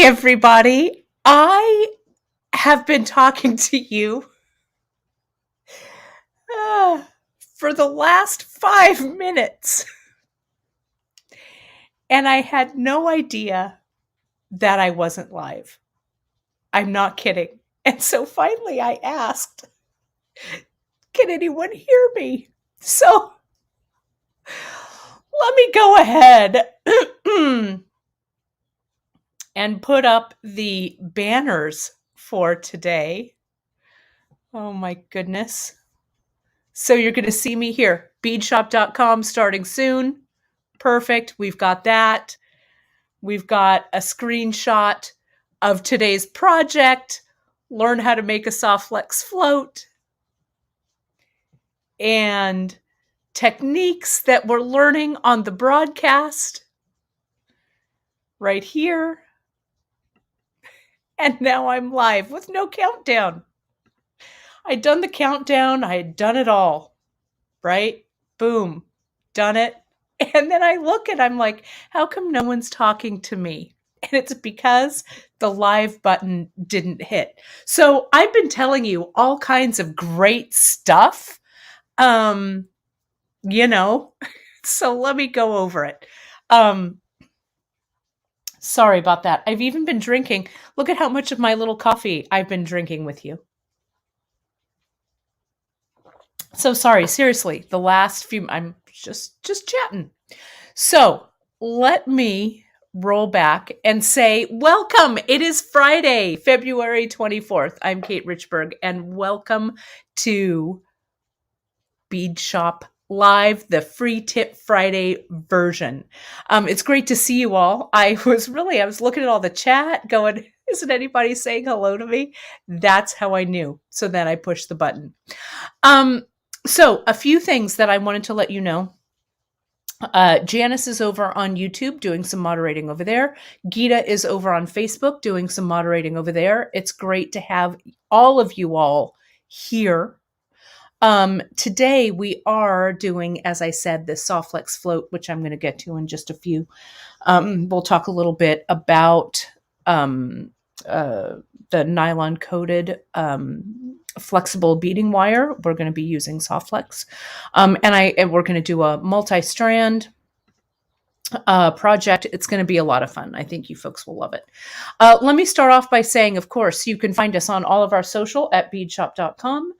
everybody. I have been talking to you for the last 5 minutes, and I had no idea that I wasn't live. I'm not kidding. And so finally I asked, can anyone hear me? So let me go ahead and put up the banners for today. Oh my goodness. So you're going to see me here, beadshop.com starting soon. Perfect. We've got that. We've got a screenshot of today's project, learn how to make a soft flex float, and techniques that we're learning on the broadcast right here. And now I'm live with no countdown. I'd done the countdown. I had done it all, right? Boom, done it. And then I look and I'm like, how come no one's talking to me? And it's because the live button didn't hit. So I've been telling you all kinds of great stuff, so let me go over it. Sorry about that. I've even been drinking. Look at how much of my little coffee I've been drinking with you. So sorry, seriously, the last few, I'm just chatting. So let me roll back and say, welcome. It is Friday, February 24th. I'm Kate Richberg, and welcome to Bead Shop Live, the free tip Friday version. It's great to see you all. I was looking at all the chat going, isn't anybody saying hello to me? That's how I knew. So then I pushed the button. So a few things that I wanted to let you know. Janice is over on YouTube doing some moderating over there. Gita is over on Facebook doing some moderating over there. It's great to have all of you all here. Today we are doing, as I said, this soft flex float, which I'm going to get to in just a few. We'll talk a little bit about the nylon coated flexible beading wire. We're going to be using soft flex, and we're going to do a multi-strand project. It's going to be a lot of fun. I think you folks will love it. Let me start off by saying, of course, you can find us on all of our social at beadshop.com.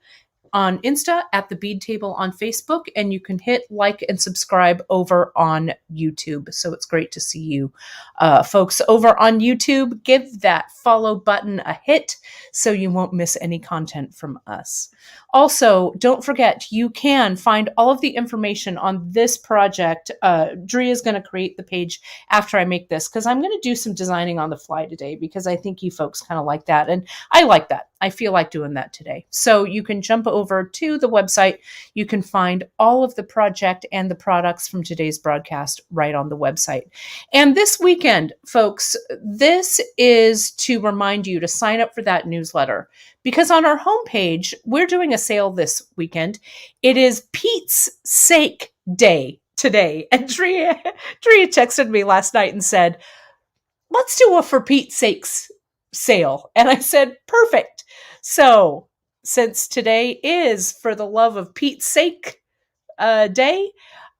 on Insta, at the Bead Table on Facebook, and you can hit like and subscribe over on YouTube. So it's great to see you folks over on YouTube. Give that follow button a hit so you won't miss any content from us. Also, don't forget, you can find all of the information on this project. Drea is going to create the page after I make this, because I'm going to do some designing on the fly today, because I think you folks kind of like that. And I like that. I feel like doing that today. So you can jump over to the website. You can find all of the project and the products from today's broadcast right on the website. And this weekend, folks, this is to remind you to sign up for that newsletter, because on our homepage, we're doing a sale this weekend. It is Pete's Sake Day today. And Drea texted me last night and said, let's do a for Pete's sakes sale. And I said, perfect. So since today is for the love of Pete's sake day,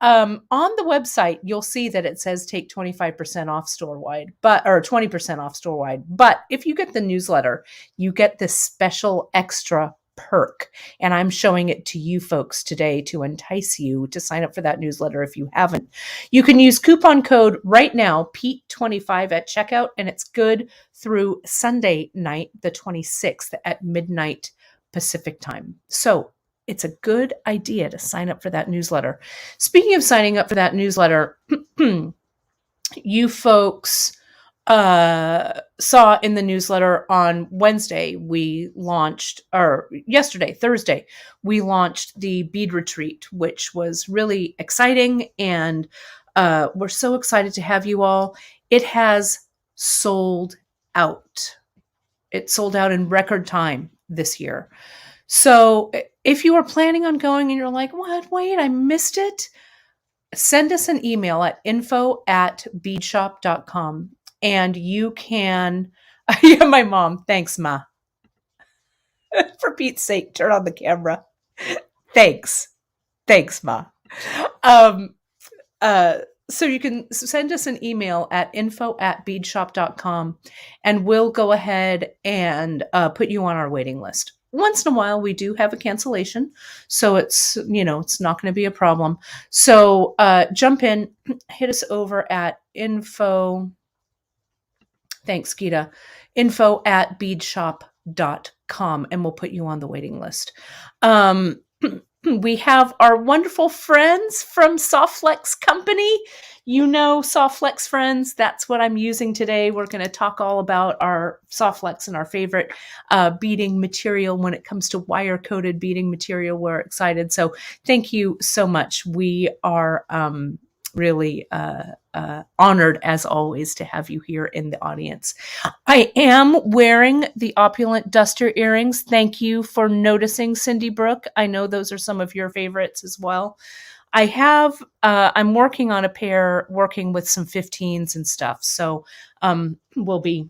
on the website, you'll see that it says take 25% off store-wide, or 20% off store-wide. But if you get the newsletter, you get this special extra perk. And I'm showing it to you folks today to entice you to sign up for that newsletter if you haven't. You can use coupon code right now, Pete25 at checkout, and it's good through Sunday night, the 26th at midnight Pacific time. So it's a good idea to sign up for that newsletter. Speaking of signing up for that newsletter, you folks saw in the newsletter on Wednesday, Thursday, we launched the Bead Retreat, which was really exciting. And we're so excited to have you all. It has sold out. It sold out in record time this year. So if you are planning on going and you're like, what? Wait, I missed it. Send us an email at info@beadshop.com. and you can, yeah, my mom, thanks, Ma. For Pete's sake, turn on the camera. Thanks. Thanks, Ma. Um, so you can send us an email at info@beadshop.com, and we'll go ahead and put you on our waiting list. Once in a while, we do have a cancellation, so it's not going to be a problem. So jump in, hit us over at info. Thanks, Gita. info@beadshop.com, and we'll put you on the waiting list. We have our wonderful friends from Softflex Company. You know, Softflex friends, that's what I'm using today. We're going to talk all about our Softflex and our favorite beading material when it comes to wire-coated beading material. We're excited. So thank you so much. We are really honored, as always, to have you here in the audience. I am wearing the opulent duster earrings. Thank you for noticing, Cindy Brooke. I know those are some of your favorites as well. I'm working on a pair, working with some 15s and stuff. So we'll be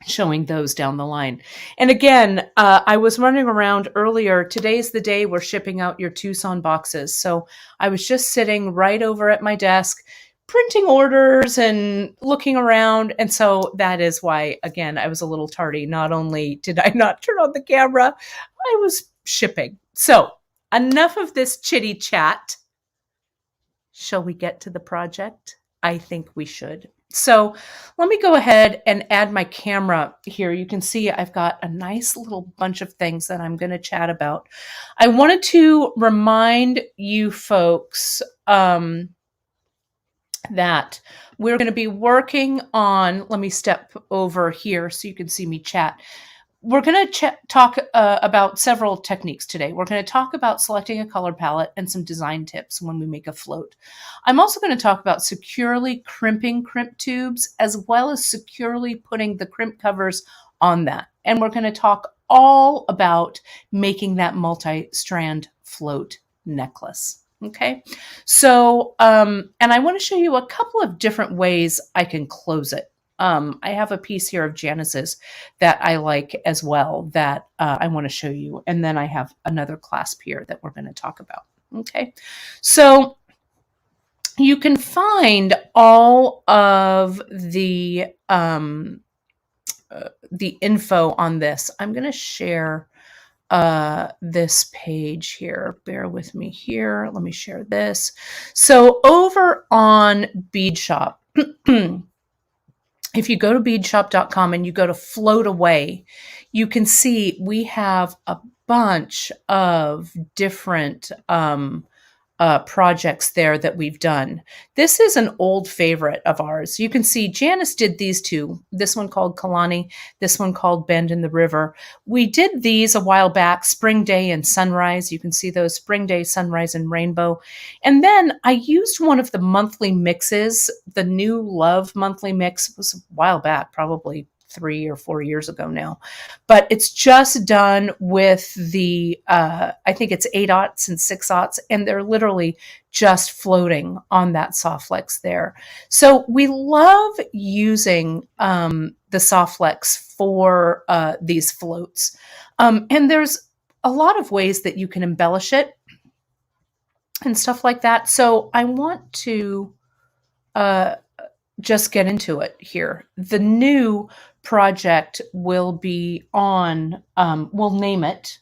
showing those down the line. And again, I was running around earlier. Today's the day we're shipping out your Tucson boxes. So I was just sitting right over at my desk, printing orders and looking around. And so that is why, again, I was a little tardy. Not only did I not turn on the camera, I was shipping. So enough of this chitty chat. Shall we get to the project? I think we should. So let me go ahead and add my camera here. You can see I've got a nice little bunch of things that I'm going to chat about. I wanted to remind you folks that we're going to be working on, let me step over here so you can see me chat. We're going to talk about several techniques today. We're going to talk about selecting a color palette and some design tips when we make a float. I'm also going to talk about securely crimping crimp tubes, as well as securely putting the crimp covers on that. And we're going to talk all about making that multi-strand float necklace. Okay, so, and I want to show you a couple of different ways I can close it. I have a piece here of Janice's that I like as well that I want to show you. And then I have another clasp here that we're going to talk about. Okay, so you can find all of the info on this. I'm going to share this page here. Bear with me here. Let me share this. So over on Bead Shop, if you go to beadshop.com and you go to float away, you can see we have a bunch of different projects there that we've done. This is an old favorite of ours. You can see Janice did these two, this one called Kalani, this one called Bend in the River. We did these a while back, Spring Day and Sunrise. You can see those Spring Day, Sunrise, and Rainbow. And then I used one of the monthly mixes. The New Love monthly mix was a while back, probably 3 or 4 years ago now, but it's just done with the, I think it's 8/0 and 6/0, and they're literally just floating on that Softflex there. So we love using the Softflex for these floats. And there's a lot of ways that you can embellish it and stuff like that. So I want to just get into it here. The new project will be on, we'll name it.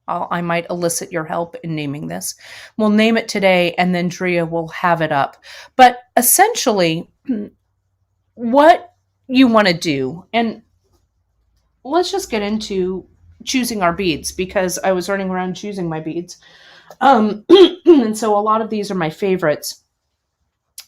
I might elicit your help in naming this. We'll name it today, and then Drea will have it up. But essentially, what you want to do, and let's just get into choosing our beads, because I was running around choosing my beads. And so a lot of these are my favorites.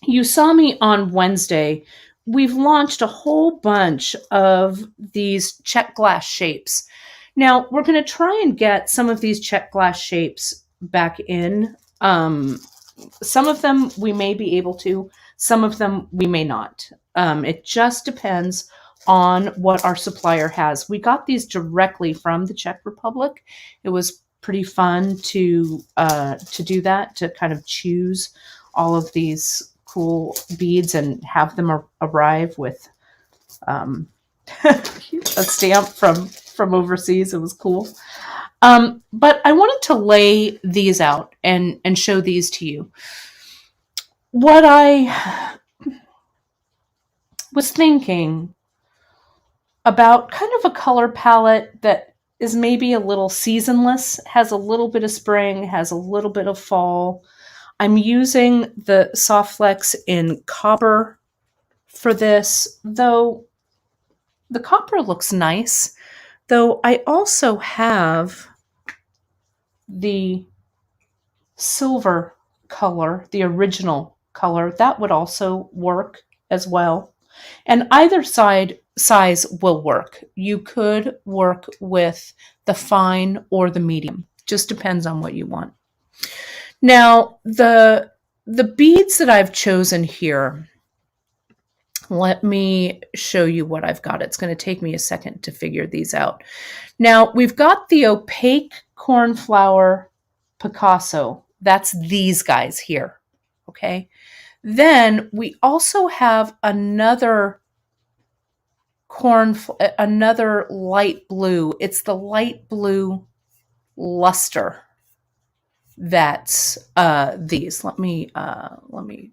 You saw me on Wednesday. We've launched a whole bunch of these Czech Glass shapes. Now, we're going to try and get some of these Czech Glass shapes back in. Some of them we may be able to, some of them we may not. It just depends on what our supplier has. We got these directly from the Czech Republic. It was pretty fun to do that, to kind of choose all of these cool beads and have them arrive with a stamp from overseas. It was cool. But I wanted to lay these out and show these to you. What I was thinking about kind of a color palette that is maybe a little seasonless, has a little bit of spring, has a little bit of fall. I'm using the Soft Flex in copper for this, though the copper looks nice, though I also have the silver color, the original color. That would also work as well. And either size will work. You could work with the fine or the medium. Just depends on what you want. Now, the beads that I've chosen here, let me show you what I've got. It's going to take me a second to figure these out. Now, we've got the opaque cornflower Picasso. That's these guys here, okay? Then we also have another light blue. It's the light blue luster. That's these. Let me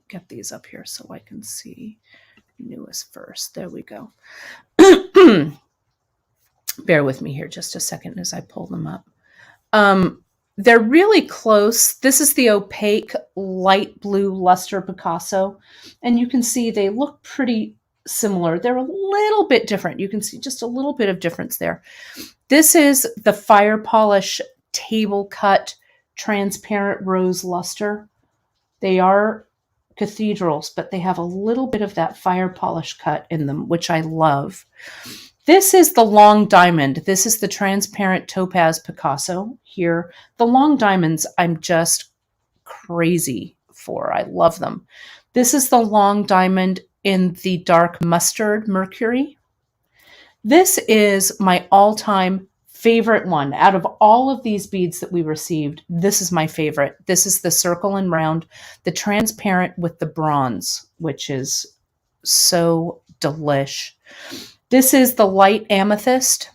get these up here so I can see newest first. There we go. Bear with me here just a second as I pull them up. They're really close. This is the opaque light blue luster Picasso, and you can see they look pretty similar. They're a little bit different. You can see just a little bit of difference there. This is the fire polish table cut transparent rose luster. They are cathedrals, but they have a little bit of that fire polish cut in them, which I love. This is the long diamond. This is the transparent topaz Picasso here. The long diamonds I'm just crazy for. I love them. This is the long diamond in the dark mustard mercury. This is my all-time favorite one. Out of all of these beads that we received, this is my favorite. This is the circle and round, the transparent with the bronze, which is so delish. This is the light amethyst,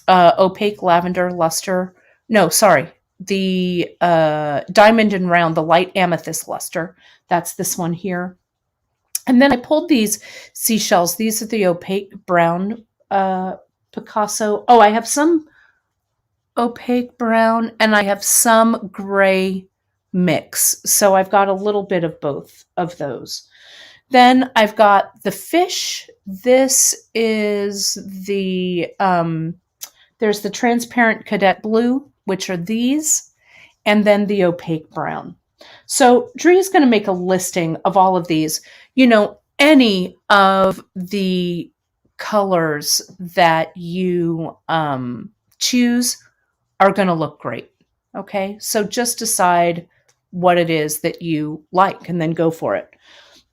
opaque lavender luster. No, sorry. The diamond and round, the light amethyst luster. That's this one here. And then I pulled these seashells. These are the opaque brown Picasso. Oh, I have some opaque brown and I have some gray mix. So I've got a little bit of both of those. Then I've got the fish. This is the, there's the transparent cadet blue, which are these, and then the opaque brown. So Dree is going to make a listing of all of these. You know, any of the colors that you choose are going to look great. Okay, so just decide what it is that you like and then go for it.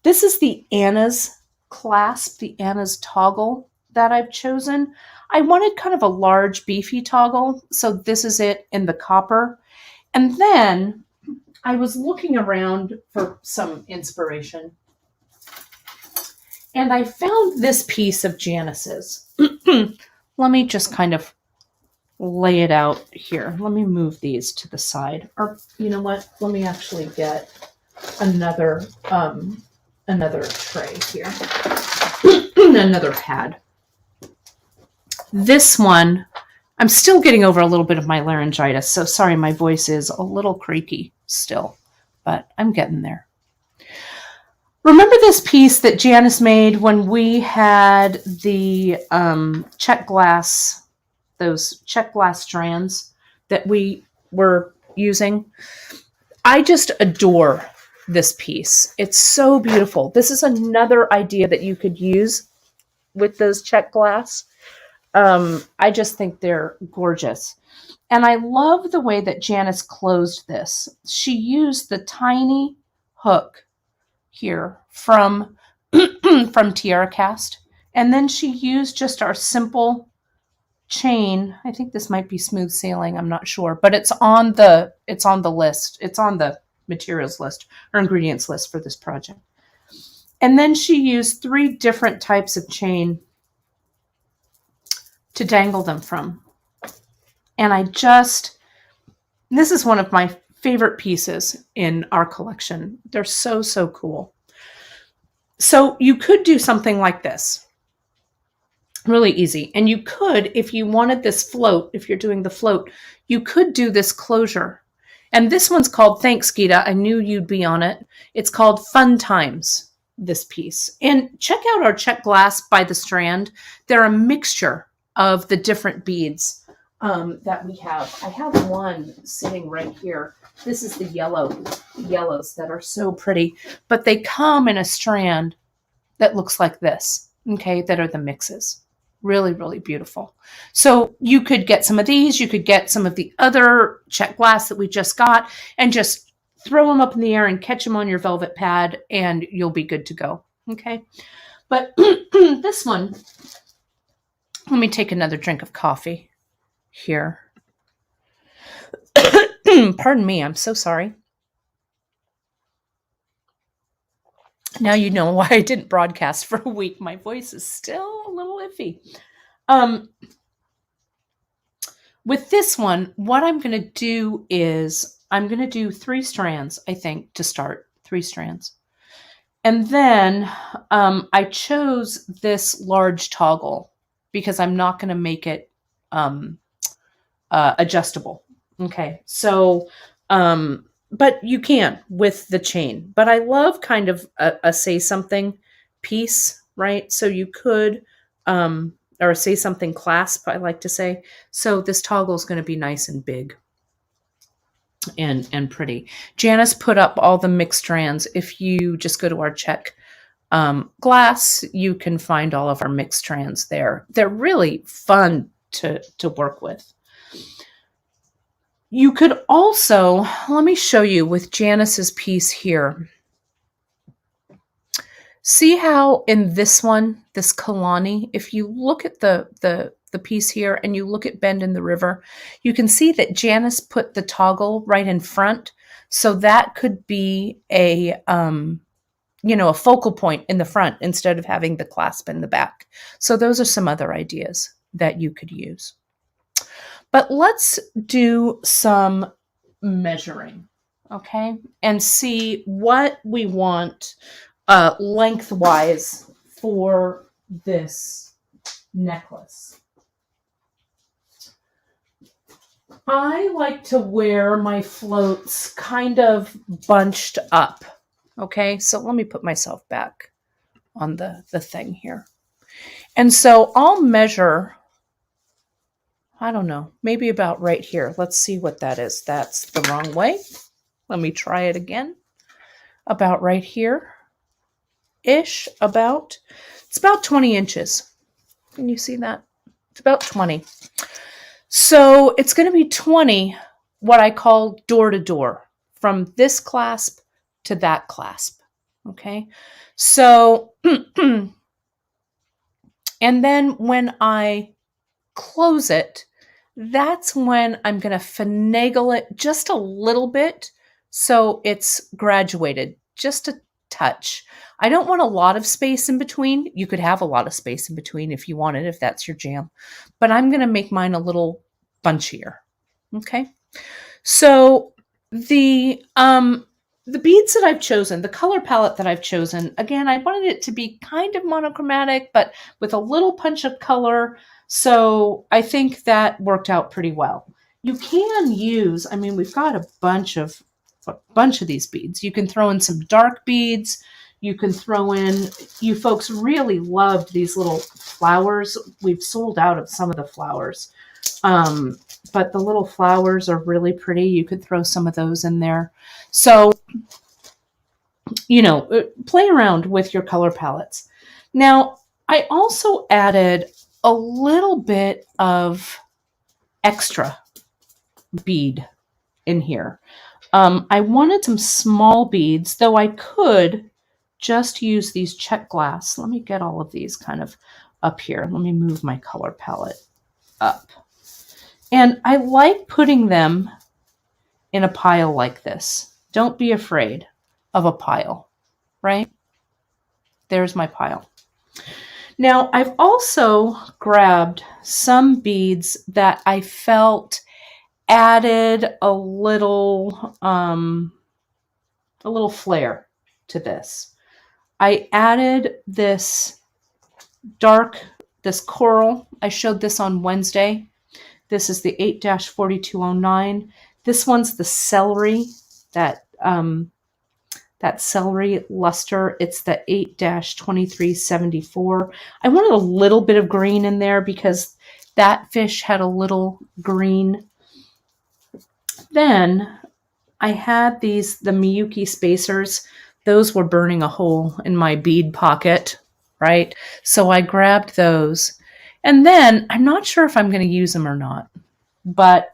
This is the Anna's clasp, the Anna's toggle that I've chosen. I wanted kind of a large, beefy toggle, so this is it in the copper. And then I was looking around for some inspiration, and I found this piece of Janice's. Let me just kind of lay it out here. Let me move these to the side. Or, you know what? Let me actually get another tray here. Another pad. This one, I'm still getting over a little bit of my laryngitis, so sorry, my voice is a little creaky still, but I'm getting there. Remember this piece that Janice made when we had the Czech Glass, those Czech Glass strands that we were using? I just adore this piece. It's so beautiful. This is another idea that you could use with those Czech Glass. I just think they're gorgeous. And I love the way that Janice closed this. She used the tiny hook here from Tiara Cast. And then she used just our simple chain. I think this might be smooth sailing. I'm not sure, but it's on the list. It's on the materials list or ingredients list for this project. And then she used 3 different types of chain to dangle them from. And this is one of my favorite pieces in our collection. They're so, so cool. So you could do something like this. Really easy. And you could, if you wanted this float, if you're doing the float, you could do this closure. And this one's called, thanks, Geeta, I knew you'd be on it. It's called Fun Times, this piece. And check out our Czech Glass by the strand. They're a mixture of the different beads that we have. I have one sitting right here. This is the yellows that are so pretty, but they come in a strand that looks like this, okay, that are the mixes. Really, really beautiful. So you could get some of these, you could get some of the other Czech Glass that we just got and just throw them up in the air and catch them on your velvet pad and you'll be good to go, okay? But this one, let me take another drink of coffee here. Pardon me, I'm so sorry. Now you know why I didn't broadcast for a week. My voice is still a little iffy. With this one, what I'm going to do is I'm going to do 3 strands, I think, to start. 3 strands. And then I chose this large toggle because I'm not going to make it adjustable. Okay, so, but you can with the chain. But I love kind of a say something piece, right? So you could, or a say something clasp, I like to say. So this toggle is going to be nice and big and pretty. Janice put up all the mixed strands. If you just go to our Czech Glass, you can find all of our mixed strands there. They're really fun to work with. You could also, let me show you with Janice's piece here. See how in this one, this Kalani, if you look at the piece here and you look at Bend in the River, you can see that Janice put the toggle right in front. So that could be a focal point in the front instead of having the clasp in the back. So those are some other ideas that you could use. But let's do some measuring, okay? And see what we want lengthwise for this necklace. I like to wear my floats kind of bunched up, okay? So let me put myself back on the thing here. And so I'll measure, I don't know, maybe about right here. Let's see what that is. That's the wrong way. Let me try it again. About right here-ish, it's about 20 inches. Can you see that? It's about 20. So it's going to be 20, what I call door to door, from this clasp to that clasp. Okay. So, and then when I close it, that's when I'm going to finagle it just a little bit so it's graduated, just a touch. I don't want a lot of space in between. You could have a lot of space in between if you wanted, if that's your jam. But I'm going to make mine a little bunchier. Okay. So the beads that I've chosen, the color palette that I've chosen, again, I wanted it to be kind of monochromatic, but with a little punch of color. So I think that worked out pretty well. You can use, I mean, we've got a bunch of these beads. You can throw in some dark beads. You can throw in, you folks really loved these little flowers. We've sold out of some of the flowers. But the little flowers are really pretty. You could throw some of those in there. So, play around with your color palettes. Now, I also added a little bit of extra bead in here. I wanted some small beads, though I could just use these Czech Glass. Let me get all of these kind of up here. Let me move my color palette up. And I like putting them in a pile like this. Don't be afraid of a pile, right? There's my pile. Now, I've also grabbed some beads that I felt added a little flair to this. I added this coral. I showed this on Wednesday. This is the 8-4209. This one's the celery, that celery luster. It's the 8-2374. I wanted a little bit of green in there because that fish had a little green. Then I had the Miyuki spacers. Those were burning a hole in my bead pocket, right? So I grabbed those. And then I'm not sure if I'm going to use them or not, but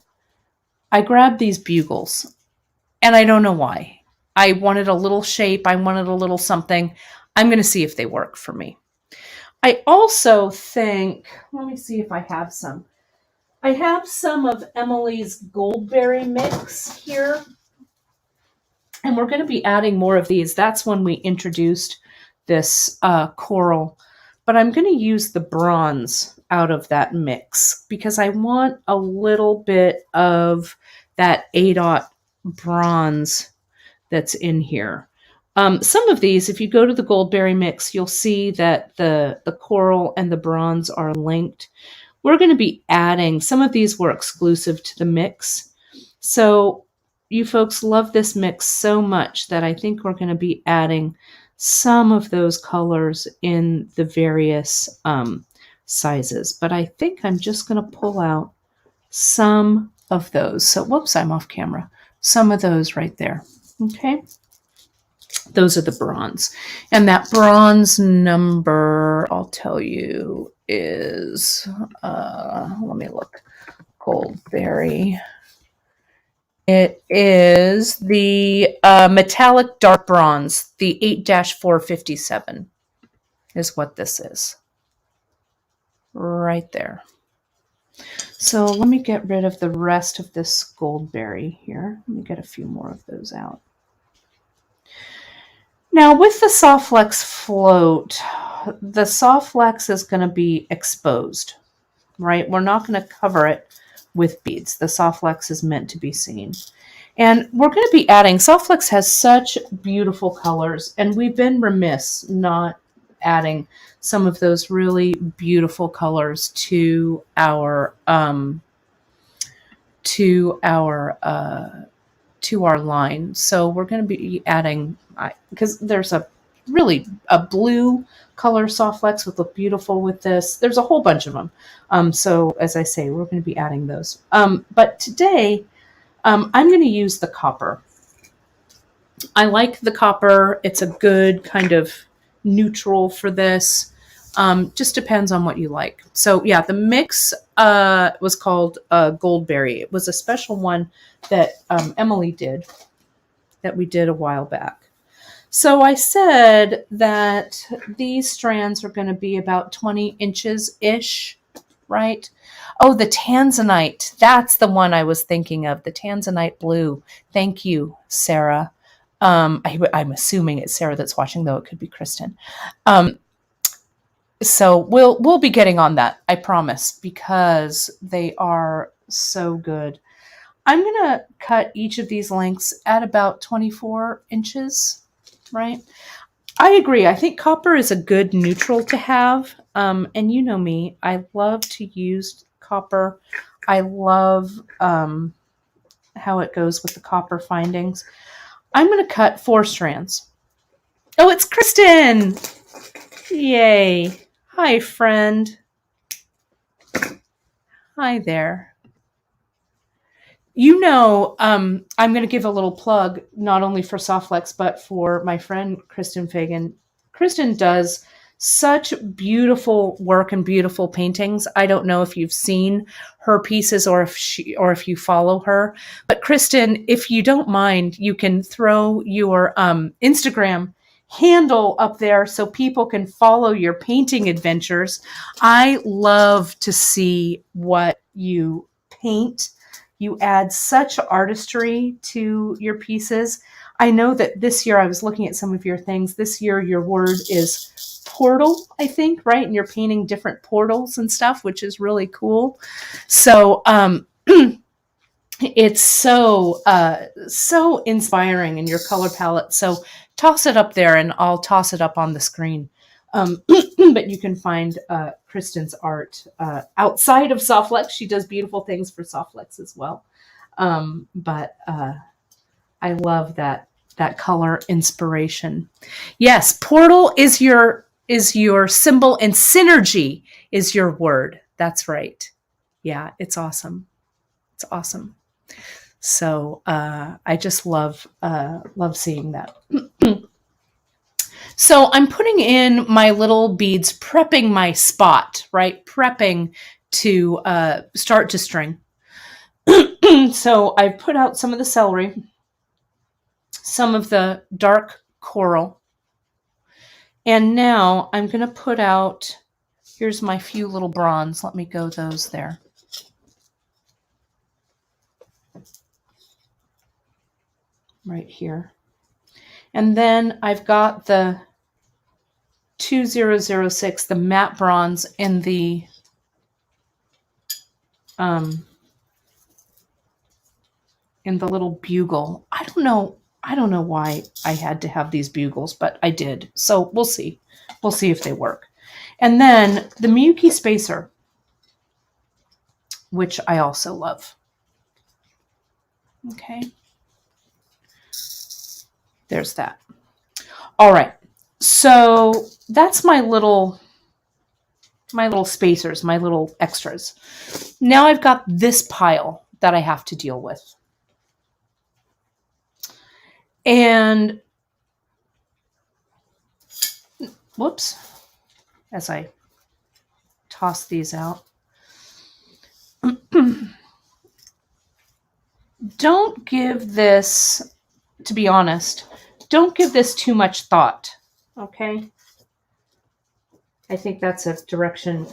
I grabbed these bugles, and I don't know why. I wanted a little shape. I wanted a little something. I'm going to see if they work for me. I also think, let me see if I have some. I have some of Emily's Goldberry mix here, and we're going to be adding more of these. That's when we introduced this coral, but I'm going to use the bronze out of that mix because I want a little bit of that ADOT bronze that's in here. Some of these, if you go to the Goldberry mix, you'll see that the coral and the bronze are linked. We're going to be adding, some of these were exclusive to the mix. So you folks love this mix so much that I think we're going to be adding some of those colors in the various sizes. But I think I'm just going to pull out some of those. So, whoops, I'm off camera. Some of those right there. Okay. Those are the bronze. And that bronze number, I'll tell you, is, let me look, Goldberry. It is the metallic dark bronze, the 8-457 is what this is. Right there. So let me get rid of the rest of this Goldberry here. Let me get a few more of those out. Now with the Soft Flex float, the Soft Flex is going to be exposed, right? We're not going to cover it with beads. The Soft Flex is meant to be seen. And we're going to be adding, Soft Flex has such beautiful colors, and we've been remiss not adding some of those really beautiful colors to our line. So we're going to be adding, because there's a blue color Soft Flex would look beautiful with this. There's a whole bunch of them. So as I say, we're going to be adding those. But today, I'm going to use the copper. I like the copper. It's a good kind of neutral for this. Just depends on what you like. So yeah, the mix was called Goldberry. It was a special one that Emily did, that we did a while back. So I said that these strands are going to be about 20 inches-ish, right? Oh, the Tanzanite. That's the one I was thinking of, the Tanzanite blue. Thank you, Sarah. I'm assuming it's Sarah that's watching, though it could be Kristen. So we'll be getting on that, I promise, because they are so good. I'm going to cut each of these lengths at about 24 inches, right? I agree. I think copper is a good neutral to have. And you know me, I love to use copper. I love how it goes with the copper findings. I'm going to cut 4 strands. Oh, it's Kristen! Yay. Hi, friend. Hi there. You know, I'm going to give a little plug, not only for Soft Flex, but for my friend Kristen Fagan. Kristen does such beautiful work and beautiful paintings. I don't know if you've seen her pieces or if you follow her. But Kristen, if you don't mind, you can throw your Instagram handle up there so people can follow your painting adventures. I love to see what you paint. You add such artistry to your pieces. I know that this year, I was looking at some of your things. This year, your word is portal, I think, right? And you're painting different portals and stuff, which is really cool. So it's so inspiring in your color palette. So toss it up there, and I'll toss it up on the screen. But you can find Kristen's art outside of Softlex. She does beautiful things for Softlex as well. But I love that color inspiration. Yes, portal is your symbol, and synergy is your word. That's right. Yeah, it's awesome. It's awesome. So I just love seeing that. So I'm putting in my little beads, prepping my spot, right? Prepping to start to string. So I put out some of the celery, some of the dark coral, and now I'm going to put out, here's my few little bronze. Let me go those there. Right here. And then I've got the 2006, the matte bronze, in the little bugle. I don't know why I had to have these bugles, but I did. So we'll see. We'll see if they work. And then the Miyuki spacer, which I also love. Okay. There's that. All right. So that's my little spacers, my little extras. Now I've got this pile that I have to deal with. And whoops, as I toss these out. Don't give this, to be honest, don't give this too much thought, okay? I think that's a direction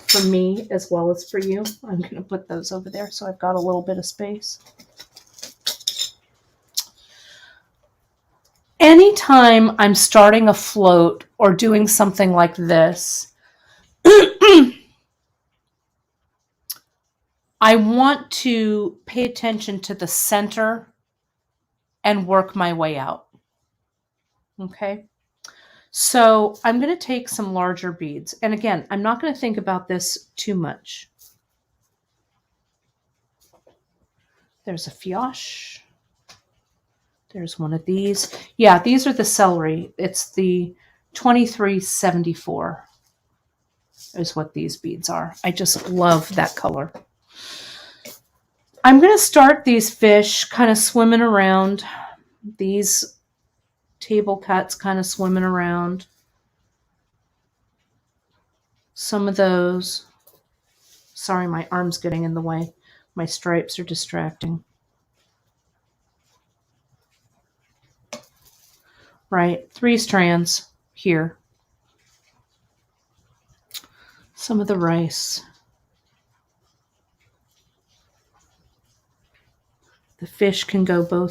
for me as well as for you. I'm going to put those over there so I've got a little bit of space. Anytime I'm starting a float or doing something like this, I want to pay attention to the center and work my way out. Okay? So I'm going to take some larger beads. And again, I'm not going to think about this too much. There's a fiache. There's one of these. Yeah, these are the celery. It's the 2374 is what these beads are. I just love that color. I'm going to start these fish kind of swimming around. These table cuts kind of swimming around. Some of those. Sorry, my arm's getting in the way. My stripes are distracting. Right, 3 strands here. Some of the rice. The fish can go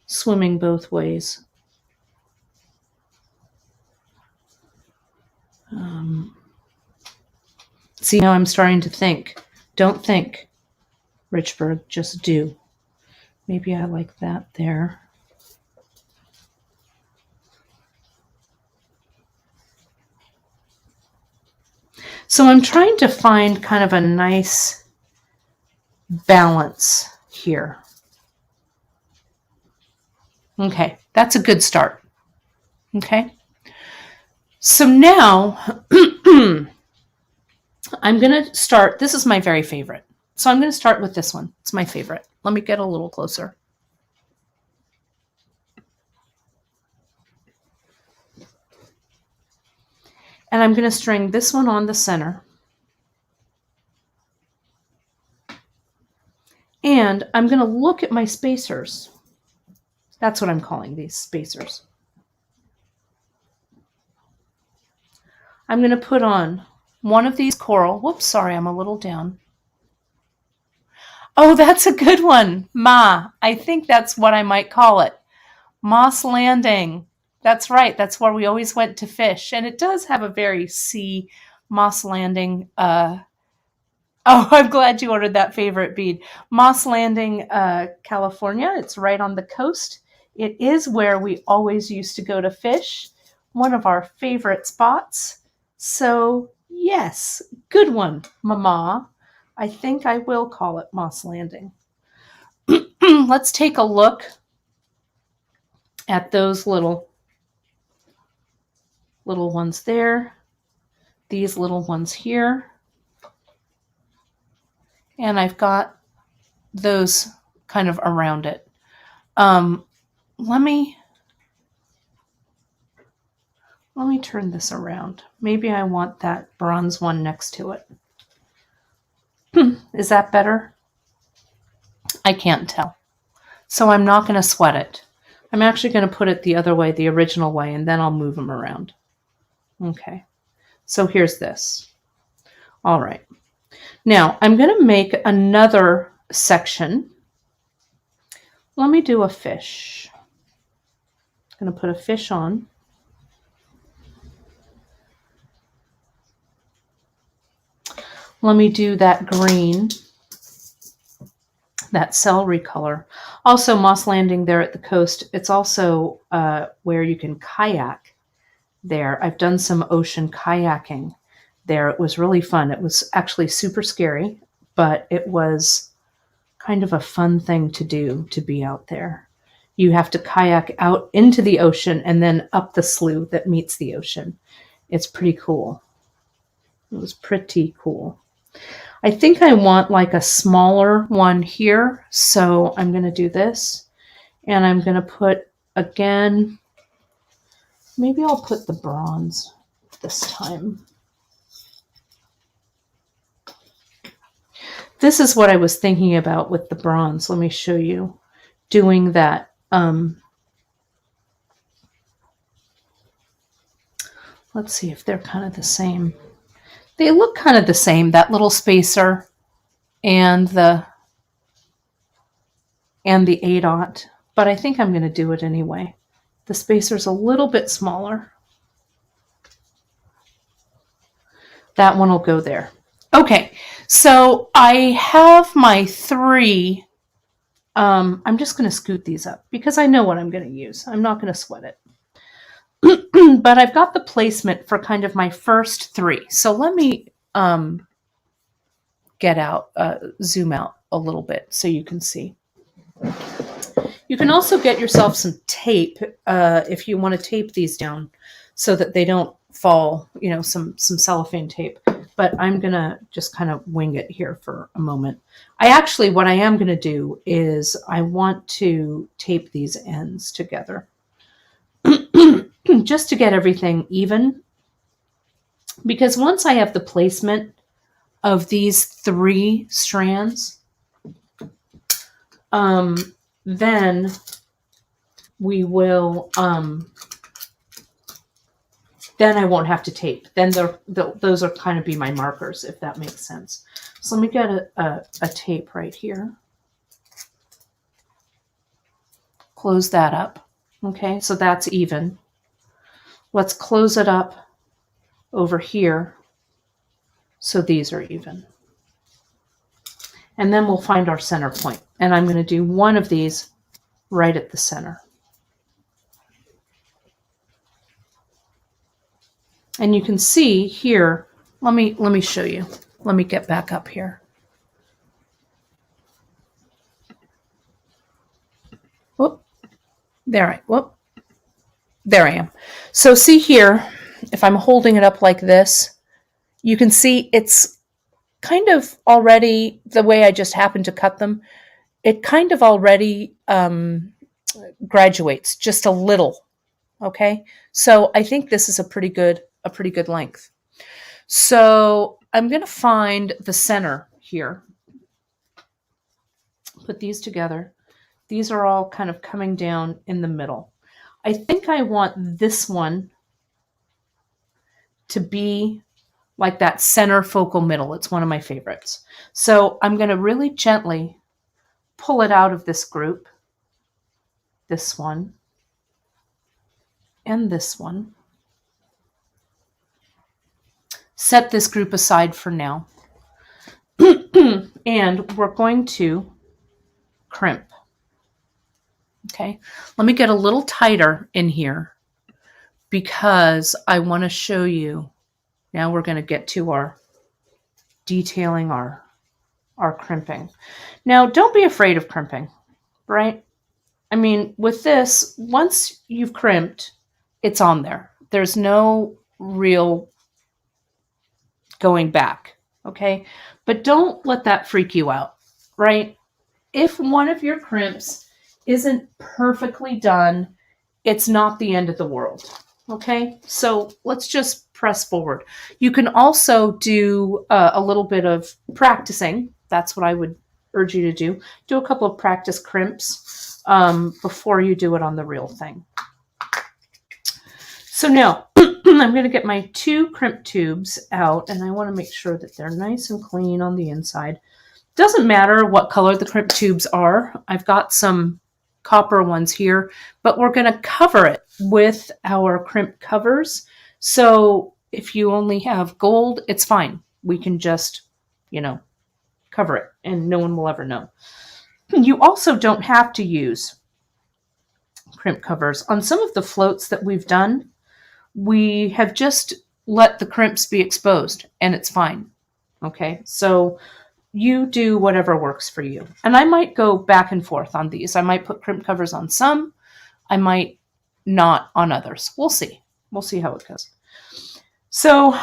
swimming both ways. See how I'm starting to think. Don't think, Richburg, just do. Maybe I like that there. So I'm trying to find kind of a nice balance here. Okay, that's a good start. Okay. So now I'm going to start. This is my very favorite. So I'm going to start with this one. It's my favorite. Let me get a little closer. And I'm going to string this one on the center. And I'm going to look at my spacers. That's what I'm calling these, spacers. I'm going to put on one of these coral. Whoops, sorry, I'm a little down. Oh, that's a good one. Ma, I think that's what I might call it. Moss Landing. That's right. That's where we always went to fish. And it does have a very sea Moss Landing. Oh, I'm glad you ordered that favorite bead. Moss Landing, California. It's right on the coast. It is where we always used to go to fish. One of our favorite spots. So, yes, good one, Mama. I think I will call it Moss Landing. Let's take a look at those little ones there. These little ones here. And I've got those kind of around it. Let me turn this around. Maybe I want that bronze one next to it. Is that better? I can't tell. So I'm not going to sweat it. I'm actually going to put it the other way, the original way, and then I'll move them around. Okay. So here's this. All right. Now I'm going to make another section. Let me do a fish. I'm going to put a fish on. Let me do that green, that celery color. Also, Moss Landing there at the coast. It's also where you can kayak there. I've done some ocean kayaking there. It was really fun. It was actually super scary, but it was kind of a fun thing to do, to be out there. You have to kayak out into the ocean and then up the slough that meets the ocean. It's pretty cool. It was pretty cool. I think I want like a smaller one here. So I'm going to do this. And I'm going to put, again, maybe I'll put the bronze this time. This is what I was thinking about with the bronze. Let me show you. Doing that. Let's see if they're kind of the same. They look kind of the same, that little spacer and the A-dot, but I think I'm going to do it anyway. The spacer's a little bit smaller. That one will go there. Okay, so I have my three. I'm just going to scoot these up because I know what I'm going to use. I'm not going to sweat it. But I've got the placement for kind of my first three. So let me zoom out a little bit so you can see. You can also get yourself some tape if you want to tape these down so that they don't fall, some cellophane tape. But I'm going to just kind of wing it here for a moment. What I am going to do is I want to tape these ends together. Just to get everything even, because once I have the placement of these three strands, then we will, then I won't have to tape. Then those are kind of be my markers, if that makes sense. So let me get a tape right here. Close that up. Okay, so that's even. Let's close it up over here so these are even. And then we'll find our center point. And I'm going to do one of these right at the center. And you can see here, let me show you. Let me get back up here. Whoop. There I am. So see here, if I'm holding it up like this, you can see it's kind of already, the way I just happened to cut them, it kind of already graduates just a little. Okay, so I think this is a pretty good length. So I'm going to find the center here. Put these together. These are all kind of coming down in the middle. I think I want this one to be like that center focal middle. It's one of my favorites. So I'm going to really gently pull it out of this group, this one. and this one. Set this group aside for now. And we're going to crimp. Okay, let me get a little tighter in here because I want to show you. Now we're going to get to our detailing our crimping. Now, don't be afraid of crimping, right? I mean, with this, once you've crimped, it's on there. There's no real going back, okay? But don't let that freak you out, right? If one of your crimps isn't perfectly done, it's not the end of the world, okay? So let's just press forward. You can also do a little bit of practicing. That's what I would urge you to do. Do a couple of practice crimps before you do it on the real thing. So now I'm going to get my 2 crimp tubes out, and I want to make sure that they're nice and clean on the inside. Doesn't matter what color the crimp tubes are. I've got some copper ones here, but we're going to cover it with our crimp covers. So if you only have gold, it's fine. We can just, cover it and no one will ever know. You also don't have to use crimp covers. On some of the floats that we've done, we have just let the crimps be exposed and it's fine. Okay, so you do whatever works for you. And I might go back and forth on these. I might put crimp covers on some. I might not on others. We'll see. We'll see how it goes. So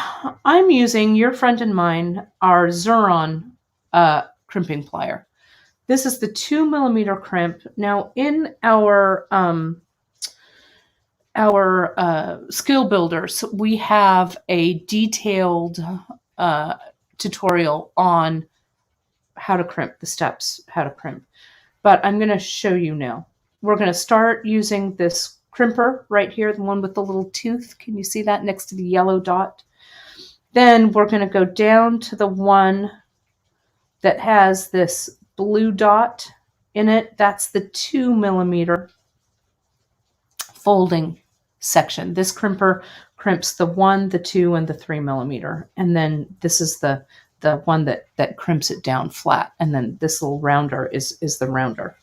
I'm using your friend and mine, our Xuron crimping plier. This is the 2mm crimp. Now in our skill builders, we have a detailed tutorial on how to crimp, the steps, how to crimp. But I'm going to show you now. We're going to start using this crimper right here, the one with the little tooth. Can you see that next to the yellow dot? Then we're going to go down to the one that has this blue dot in it. That's the 2mm folding section. This crimper crimps the 1, the 2, and the 3mm. And then this is the one that crimps it down flat. And then this little rounder is the rounder.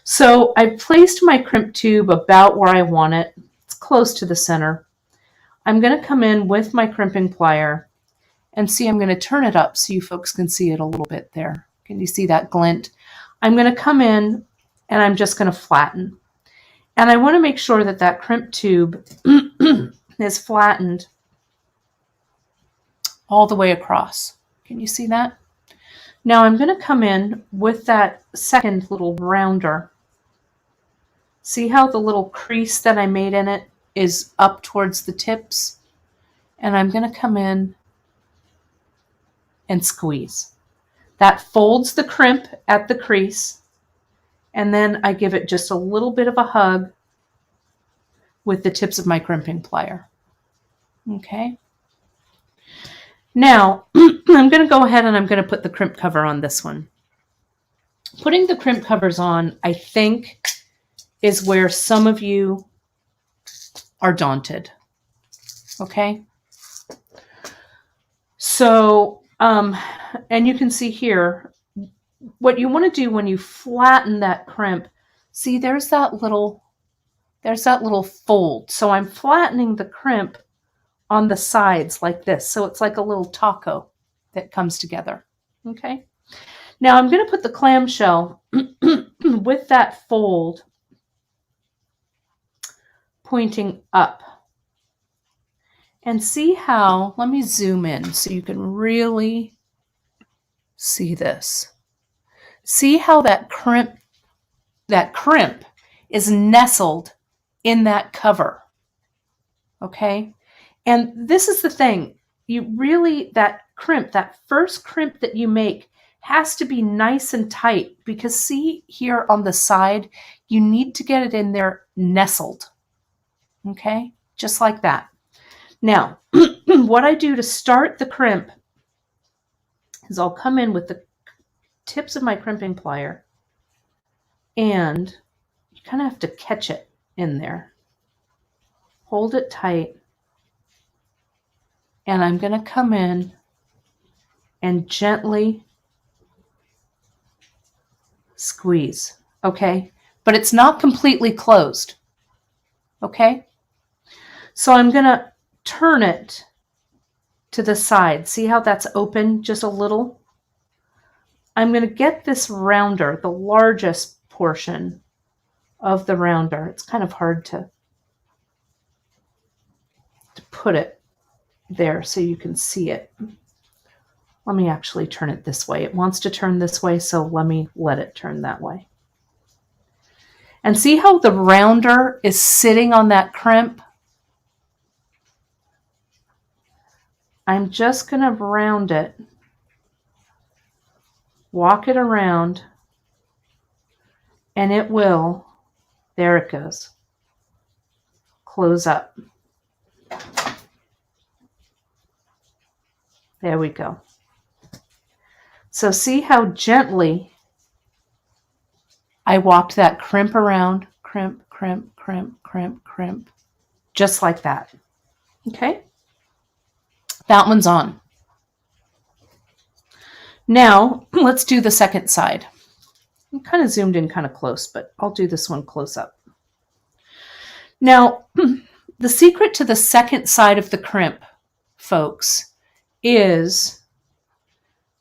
So I placed my crimp tube about where I want it. It's close to the center. I'm going to come in with my crimping plier and see, I'm going to turn it up so you folks can see it a little bit there. Can you see that glint? I'm going to come in and I'm just going to flatten. And I want to make sure that that crimp tube is flattened all the way across. Can you see that? Now I'm going to come in with that second little rounder. See how the little crease that I made in it is up towards the tips? And I'm going to come in and squeeze. That folds the crimp at the crease. And then I give it just a little bit of a hug with the tips of my crimping plier. Okay. Now, I'm going to go ahead and I'm going to put the crimp cover on this one. Putting the crimp covers on, I think, is where some of you are daunted. Okay? So, and you can see here, what you want to do when you flatten that crimp, see there's that little fold. So I'm flattening the crimp on the sides like this. So it's like a little taco that comes together. Okay. Now I'm going to put the clamshell with that fold pointing up. And see how, let me zoom in so you can really see this. See how that crimp is nestled in that cover. Okay? And this is the thing. You really, that crimp, that first crimp that you make has to be nice and tight because see here on the side, you need to get it in there nestled. Okay? Just like that. Now, what I do to start the crimp is I'll come in with the tips of my crimping plier and you kind of have to catch it in there. hold it tight, and I'm going to come in and gently squeeze, okay? But it's not completely closed, okay? So I'm going to turn it to the side. See how that's open just a little? I'm going to get this rounder, the largest portion of the rounder. It's kind of hard to put it there so you can see it. Let me actually turn it this way. It wants to turn this way, so let it turn that way. And see how the rounder is sitting on that crimp? I'm just going to round it, walk it around, and it will, there it goes, close up. There we go. So see how gently I walked that crimp around, crimp, crimp, crimp, crimp, crimp, just like that. Okay? That one's on. Now, let's do the second side. I'm kind of zoomed in kind of close, but I'll do this one close up. Now, the secret to the second side of the crimp, folks, is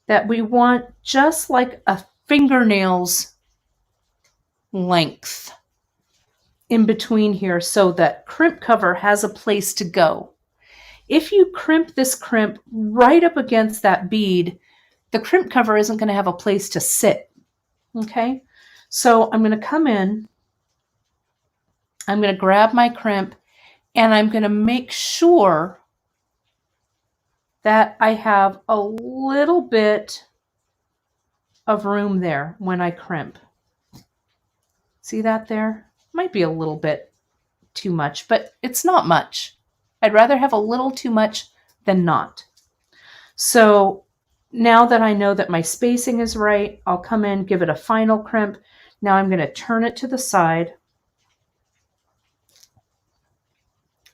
that we want just like a fingernail's length in between here so that crimp cover has a place to go. If you crimp this crimp right up against that bead, the crimp cover isn't going to have a place to sit. Okay? So I'm going to come in, I'm going to grab my crimp, and I'm going to make sure that I have a little bit of room there when I crimp. See that there? Might be a little bit too much, but it's not much. I'd rather have a little too much than not. So now that I know that my spacing is right, I'll come in, give it a final crimp. Now I'm going to turn it to the side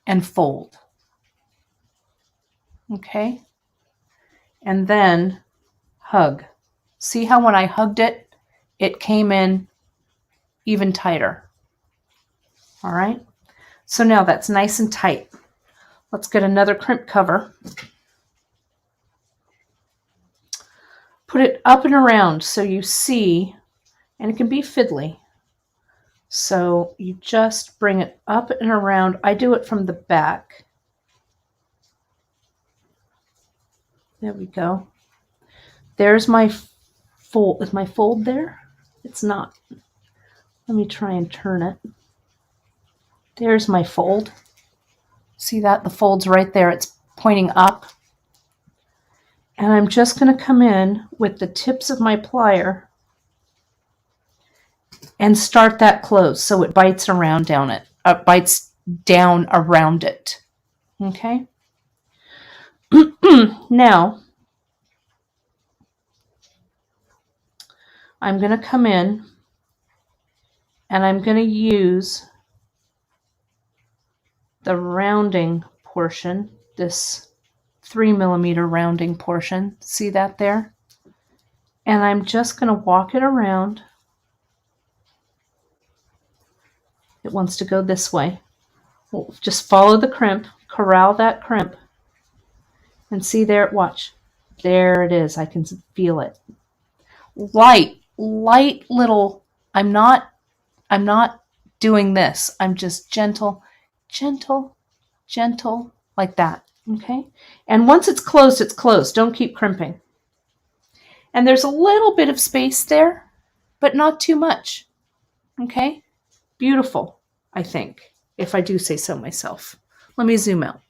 and fold. Okay? And then hug. See how when I hugged it, it came in even tighter. All right? So now that's nice and tight. Let's get another crimp cover. Put it up and around so you see, and it can be fiddly. So you just bring it up and around. I do it from the back. There we go. There's my fold. Is my fold there? It's not. Let me try and turn it. There's my fold. See that? The fold's right there. It's pointing up. And I'm just going to come in with the tips of my plier and start that close so it bites around down it. Bites down around it. Okay? Now, I'm going to come in and I'm going to use the rounding portion, this 3mm rounding portion. See that there? And I'm just going to walk it around. It wants to go this way. We'll just follow the crimp, corral that crimp, and see there, watch. There it is. I can feel it. Light little, I'm not doing this. I'm just gentle, like that. Okay? And once it's closed, it's closed. Don't keep crimping. And there's a little bit of space there, but not too much. Okay? Beautiful, I think, if I do say so myself. Let me zoom out.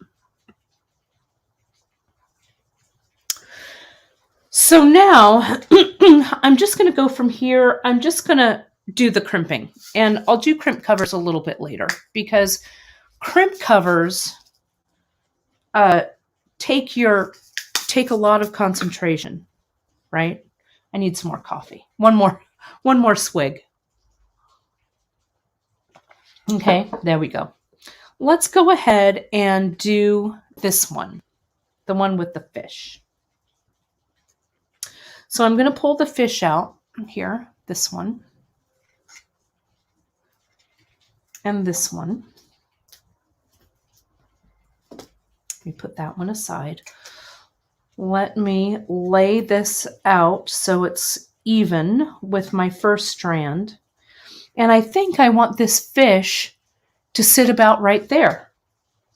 So now I'm just going to go from here. I'm just going to do the crimping, and I'll do crimp covers a little bit later because crimp covers take a lot of concentration, right? I need some more coffee. One more swig. Okay, there we go. Let's go ahead and do this one, the one with the fish. So I'm going to pull the fish out here, this one, and this one. Let me put that one aside. Let me lay this out so it's even with my first strand. And I think I want this fish to sit about right there.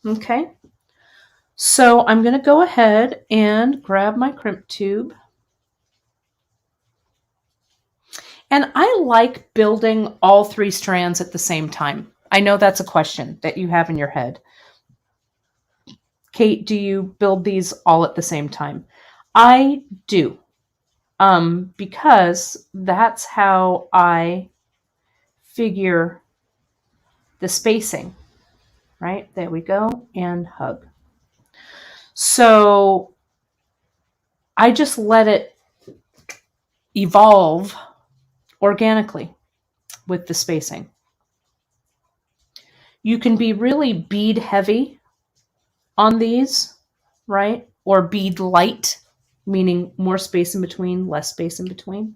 Okay. So I'm going to go ahead and grab my crimp tube. And I like building all 3 strands at the same time. I know that's a question that you have in your head. Kate, do you build these all at the same time? I do. Because that's how I figure the spacing, right? There we go, and hug. So I just let it evolve organically with the spacing. You can be really bead heavy on these, right? Or bead light, meaning more space in between, less space in between.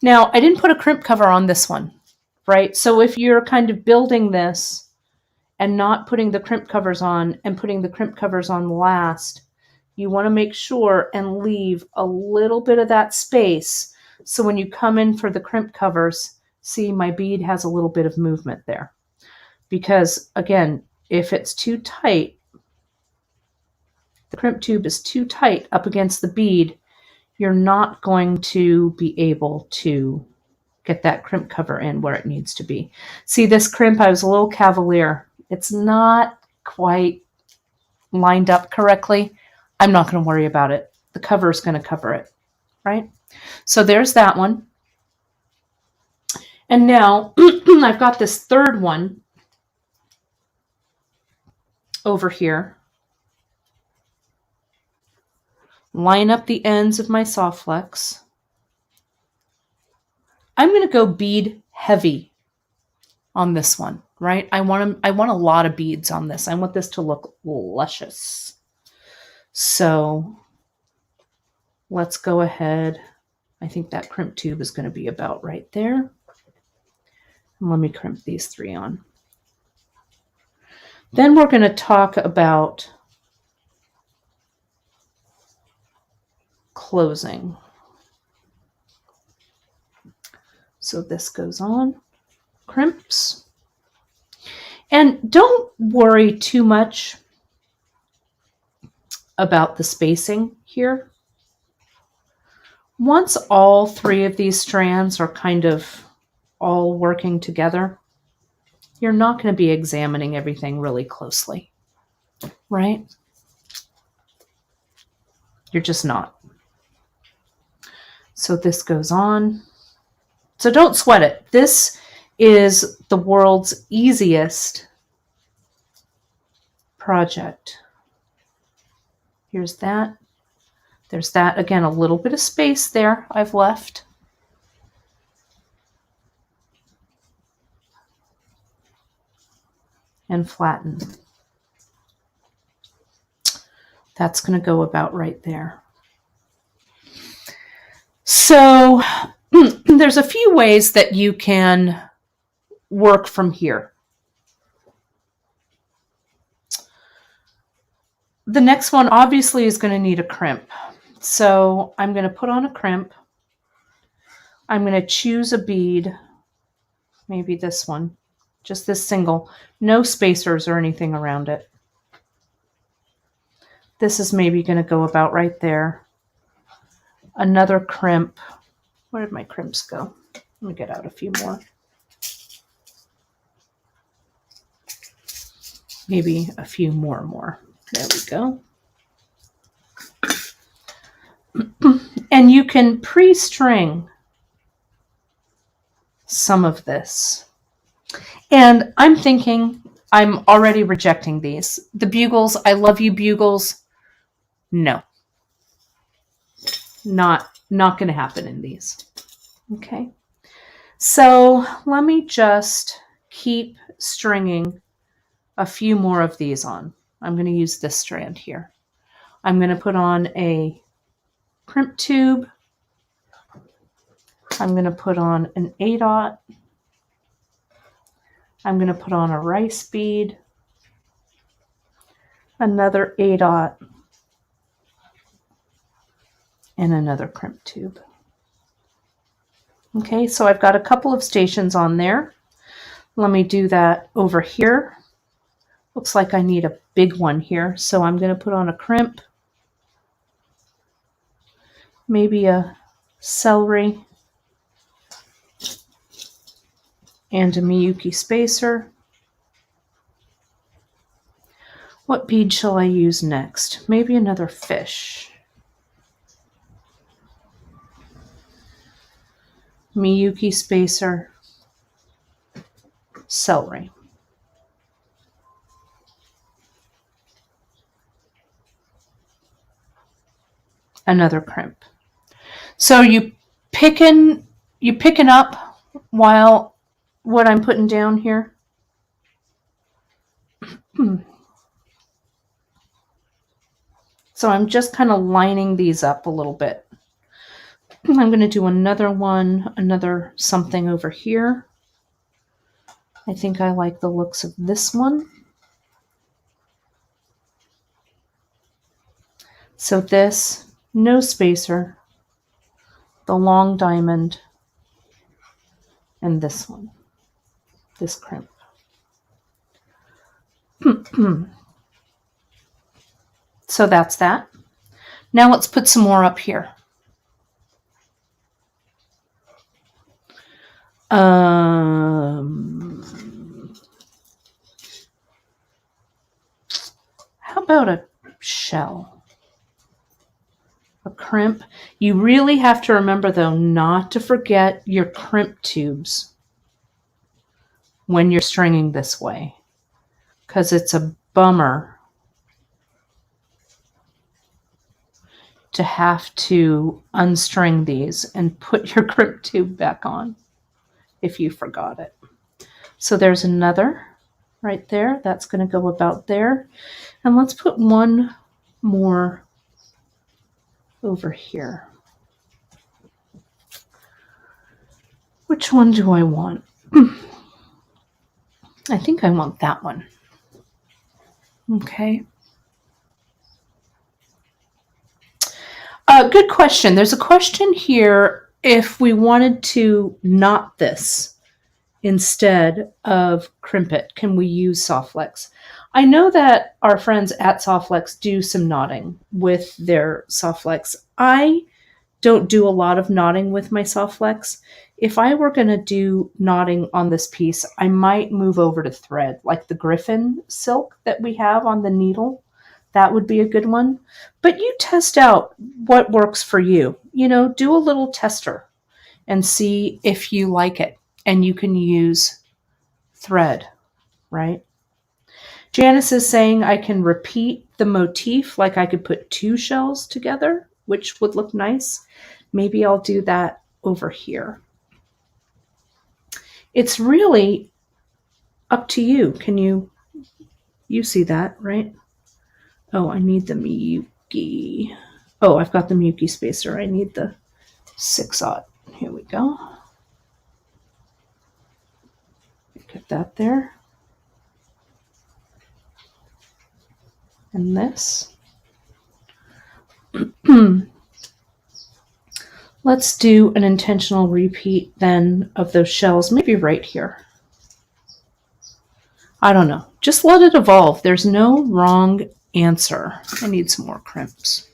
Now, I didn't put a crimp cover on this one, right? So if you're kind of building this and not putting the crimp covers on and putting the crimp covers on last, you want to make sure and leave a little bit of that space. So when you come in for the crimp covers, see my bead has a little bit of movement there. Because again, if it's too tight, the crimp tube is too tight up against the bead, you're not going to be able to get that crimp cover in where it needs to be. See this crimp, I was a little cavalier. It's not quite lined up correctly. I'm not going to worry about it. The cover is going to cover it, right? So there's that one. And now I've got this third one over here. Line up the ends of my soft flex. I'm going to go bead heavy on this one, right? I want a lot of beads on this. I want this to look luscious. So let's go ahead. I think that crimp tube is going to be about right there. And let me crimp these 3 on. Then we're going to talk about closing. So this goes on, crimps. And don't worry too much about the spacing here. Once all 3 of these strands are kind of all working together, you're not going to be examining everything really closely, right? You're just not. So this goes on. So don't sweat it. This is the world's easiest project. Here's that. There's that. Again, a little bit of space there I've left. And flatten. That's going to go about right there. So there's a few ways that you can work from here. The next one obviously is going to need a crimp. So I'm going to put on a crimp. I'm going to choose a bead, maybe this one, just this single, no spacers or anything around it. This is maybe going to go about right there. Another crimp. Where did my crimps go? Let me get out a few more. Maybe a few more. There we go. And you can pre-string some of this. And I'm thinking, I'm already rejecting these. The bugles, I love you bugles. No. Not going to happen in these. Okay. So let me just keep stringing a few more of these on. I'm going to use this strand here. I'm going to put on a crimp tube. I'm going to put on an 8/0. I'm going to put on a rice bead, another 8/0, and another crimp tube. Okay, so I've got a couple of stations on there. Let me do that over here. Looks like I need a big one here, so I'm going to put on a crimp, maybe a celery, and a Miyuki spacer. What bead shall I use next? Maybe another fish. Miyuki spacer, celery. Another crimp. So you picking up while what I'm putting down here. So I'm just kind of lining these up a little bit. I'm going to do another one, another something over here. I think I like the looks of this one. So this, no spacer, the long diamond, and this one, this crimp. So that's that. Now let's put some more up here. How about a shell? A crimp. You really have to remember, though, not to forget your crimp tubes when you're stringing this way, because it's a bummer to have to unstring these and put your crimp tube back on if you forgot it. So there's another right there. That's going to go about there. And let's put one more over here. Which one do I want? I think I want that one. Okay. Good question. There's a question here if we wanted to knot this instead of crimp it, can we use Softflex? I know that our friends at Softflex do some knotting with their Softflex. I don't do a lot of knotting with my Softflex. If I were going to do knotting on this piece, I might move over to thread, like the Griffin silk that we have on the needle. That would be a good one. But you test out what works for you. You know, do a little tester and see if you like it. And you can use thread, right? Janice is saying I can repeat the motif, like I could put two shells together, which would look nice. Maybe I'll do that over here. It's really up to you. Can you see that, right? Oh, I need the Miyuki. Oh, I've got the Miyuki spacer. I need the 6/0. Here we go. Get that there. And this. Let's do an intentional repeat then of those shells, maybe right here. I don't know. Just let it evolve. There's no wrong answer. I need some more crimps.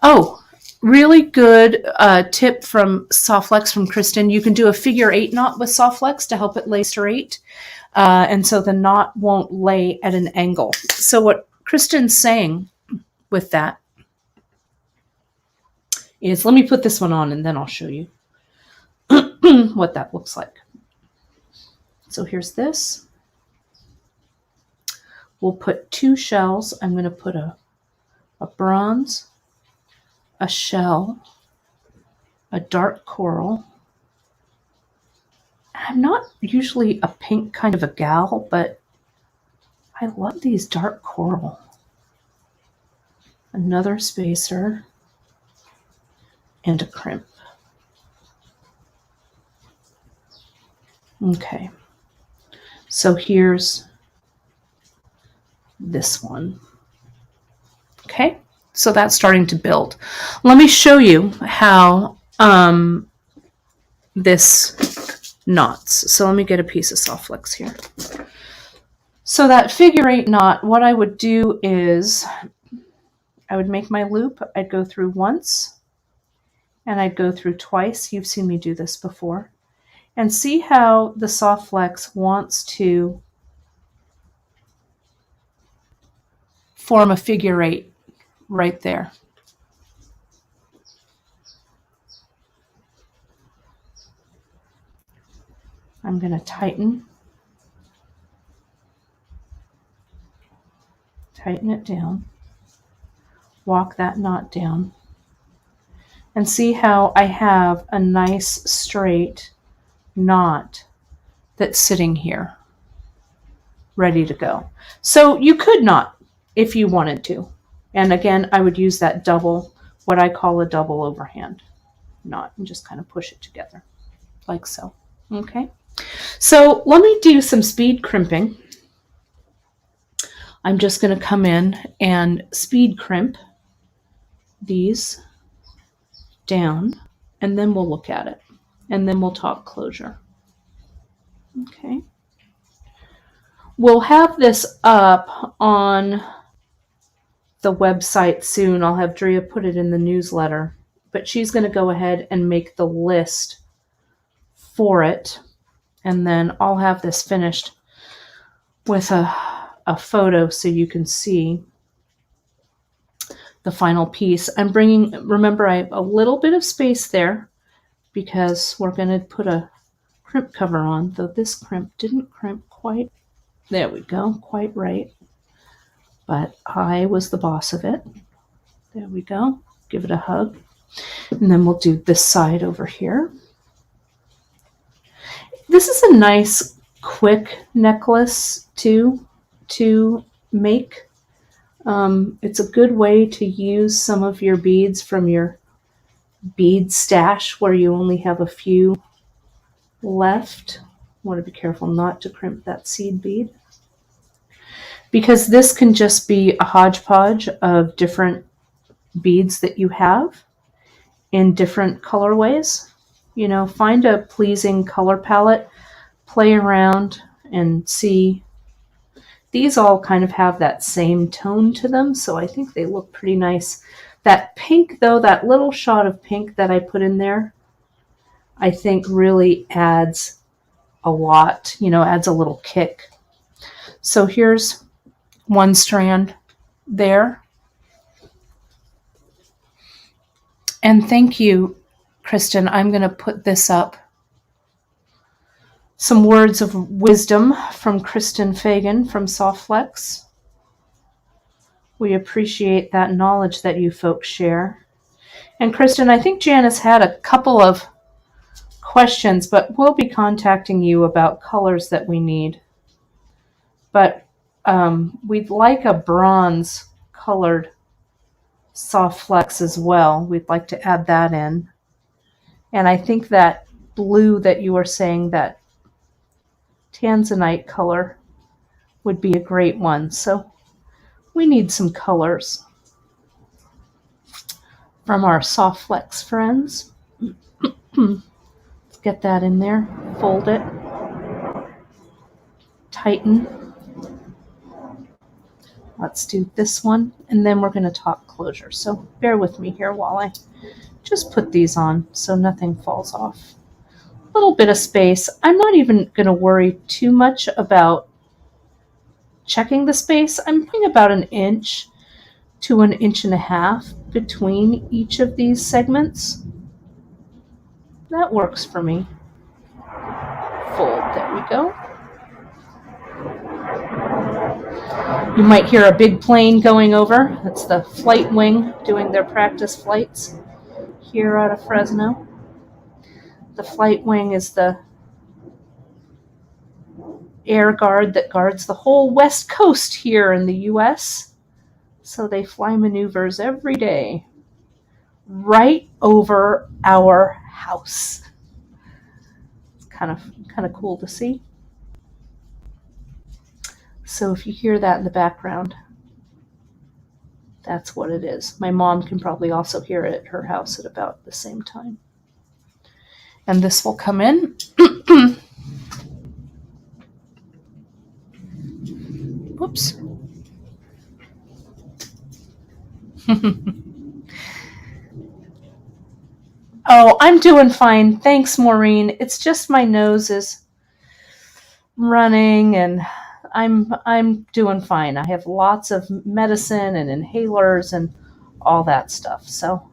Oh, really good tip from Softflex from Kristen. You can do a figure 8 knot with Softflex to help it lay straight. And so the knot won't lay at an angle. So what Kristen's saying with that is, let me put this one on and then I'll show you what that looks like. So here's this. We'll put two shells. I'm going to put a bronze, a shell, a dark coral. I'm not usually a pink kind of a gal, but I love these dark coral. Another spacer and a crimp. Okay, so here's this one. Okay, so that's starting to build. Let me show you how this knots. So let me get a piece of soft flex here. So that figure 8 knot, what I would do is I would make my loop. I'd go through once and I'd go through twice. You've seen me do this before. And see how the soft flex wants to form a figure 8 right there. I'm going to tighten it down, walk that knot down, and see how I have a nice straight knot that's sitting here, ready to go. So you could knot if you wanted to. And again, I would use that double, what I call a double overhand knot, and just kind of push it together like so. Okay. So let me do some speed crimping. I'm just going to come in and speed crimp these down, and then we'll look at it, and then we'll talk closure. Okay. We'll have this up on the website soon. I'll have Drea put it in the newsletter, but she's going to go ahead and make the list for it, and then I'll have this finished with a photo so you can see the final piece. I'm bringing, remember, I have a little bit of space there because we're going to put a crimp cover on, though this crimp didn't crimp quite, there we go, quite right. But I was the boss of it. There we go. Give it a hug. And then we'll do this side over here. This is a nice, quick necklace to make. It's a good way to use some of your beads from your bead stash where you only have a few left. Want to be careful not to crimp that seed bead, because this can just be a hodgepodge of different beads that you have in different colorways. You know, find a pleasing color palette, play around and see. These all kind of have that same tone to them, so I think they look pretty nice. That pink, though, that little shot of pink that I put in there, I think really adds a lot, you know, adds a little kick. So here's one strand there. And thank you, Kristen. I'm going to put this up. Some words of wisdom from Kristen Fagan from Softflex. We appreciate that knowledge that you folks share. And Kristen, I think Janice had a couple of questions, but we'll be contacting you about colors that we need. But we'd like a bronze colored Softflex as well. We'd like to add that in. And I think that blue that you were saying, that tanzanite color, would be a great one. So we need some colors from our Softflex friends. Let's get that in there, fold it, tighten. Let's do this one, and then we're going to talk closure. So bear with me here while I just put these on so nothing falls off. A little bit of space. I'm not even going to worry too much about checking the space. I'm putting about 1 inch to 1.5 inches between each of these segments. That works for me. Fold, there we go. You might hear a big plane going over. That's the flight wing doing their practice flights here out of Fresno. The flight wing is air guard that guards the whole West Coast here in the US. So they fly maneuvers every day right over our house. It's kind of cool to see. So if you hear that in the background, that's what it is. My mom can probably also hear it at her house at about the same time. And this will come in. Whoops. Oh, I'm doing fine. Thanks, Maureen. It's just my nose is running and I'm doing fine. I have lots of medicine and inhalers and all that stuff. So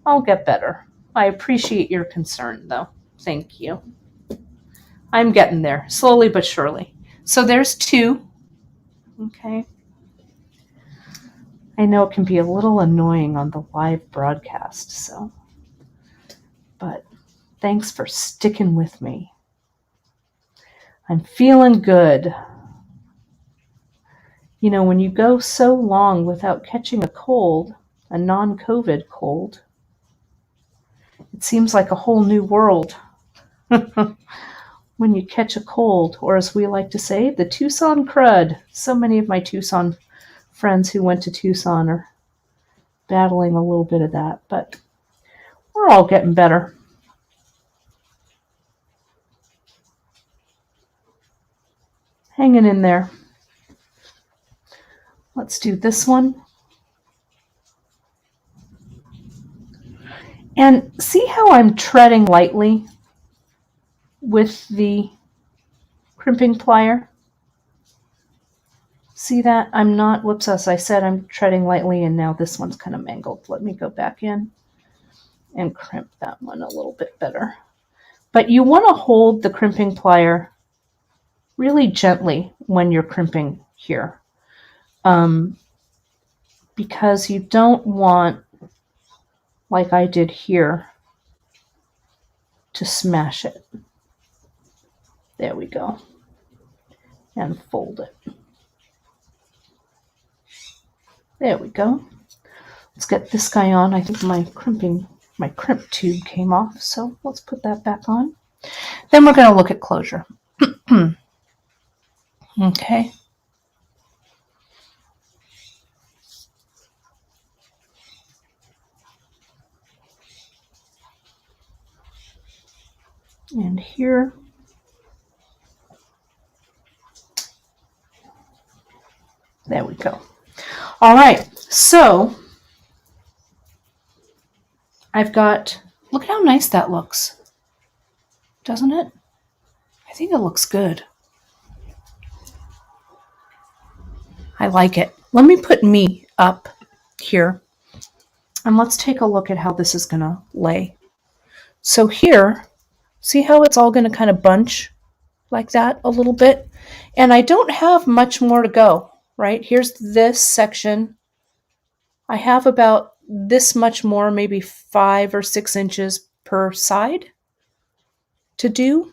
I'll get better. I appreciate your concern though. Thank you. I'm getting there, slowly but surely. So there's 2. Okay. I know it can be a little annoying on the live broadcast, but thanks for sticking with me. I'm feeling good. You know, when you go so long without catching a cold, a non-COVID cold, it seems like a whole new world. When you catch a cold, or as we like to say, the Tucson crud. So many of my Tucson friends who went to Tucson are battling a little bit of that, but we're all getting better. Hanging in there. Let's do this one. And see how I'm treading lightly with the crimping plier? See that? I'm not, whoops, as I said, I'm treading lightly, and now this one's kind of mangled. Let me go back in and crimp that one a little bit better. But you want to hold the crimping plier really gently when you're crimping here. Because you don't want, like I did here, to smash it. There we go. And fold it. There we go. Let's get this guy on. I think my crimp tube came off, so let's put that back on. Then we're going to look at closure. Okay. And here. There we go. All right, so I've got, look at how nice that looks, doesn't it? I think it looks good. I like it. Let me put me up here, and let's take a look at how this is going to lay. So here, see how it's all going to kind of bunch like that a little bit? And I don't have much more to go, right? Here's this section. I have about this much more, maybe 5 or 6 inches per side to do.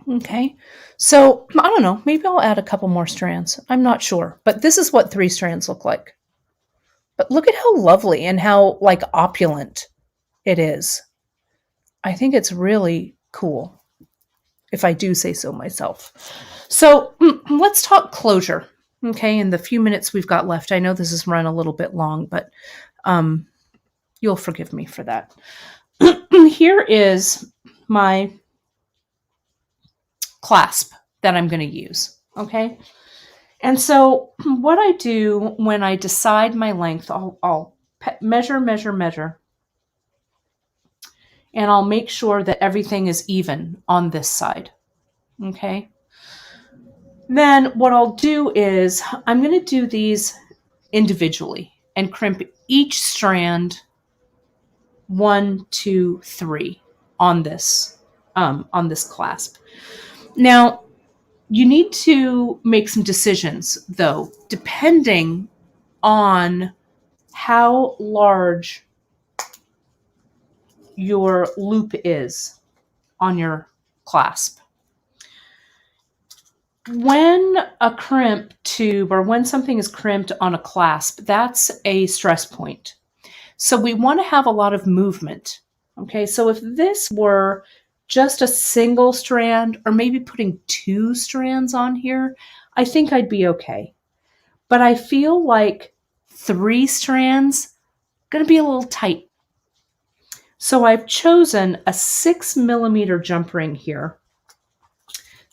Okay, so I don't know, maybe I'll add a couple more strands. I'm not sure, but this is what 3 strands look like. But look at how lovely and how like opulent it is. I think it's really cool, if I do say so myself. So let's talk closure. Okay, in the few minutes we've got left. I know this has run a little bit long, but you'll forgive me for that. Here is my clasp that I'm going to use. Okay, and so what I do when I decide my length, I'll measure, and I'll make sure that everything is even on this side. Okay. Then what I'll do is I'm going to do these individually and crimp each strand 1, 2, 3 on this clasp. Now, you need to make some decisions, though, depending on how large your loop is on your clasp. When a crimp tube or when something is crimped on a clasp, that's a stress point. So we want to have a lot of movement. Okay, so if this were just a single strand or maybe putting 2 strands on here, I think I'd be okay. But I feel like 3 strands going to be a little tight. So I've chosen a 6mm jump ring here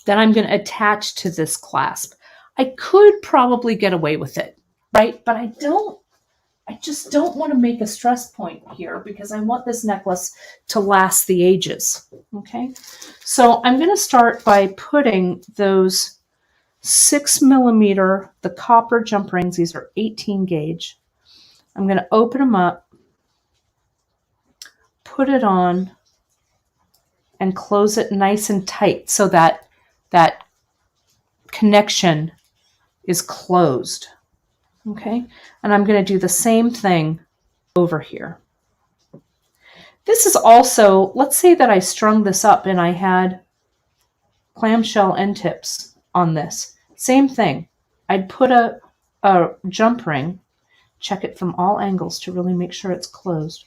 that I'm going to attach to this clasp. I could probably get away with it, right? But I just don't want to make a stress point here because I want this necklace to last the ages, okay? So I'm going to start by putting those 6mm, the copper jump rings, these are 18 gauge. I'm going to open them up, put it on, and close it nice and tight so that that connection is closed, okay? And I'm going to do the same thing over here. This is also, let's say that I strung this up and I had clamshell end tips on this. Same thing. I'd put a jump ring, check it from all angles to really make sure it's closed.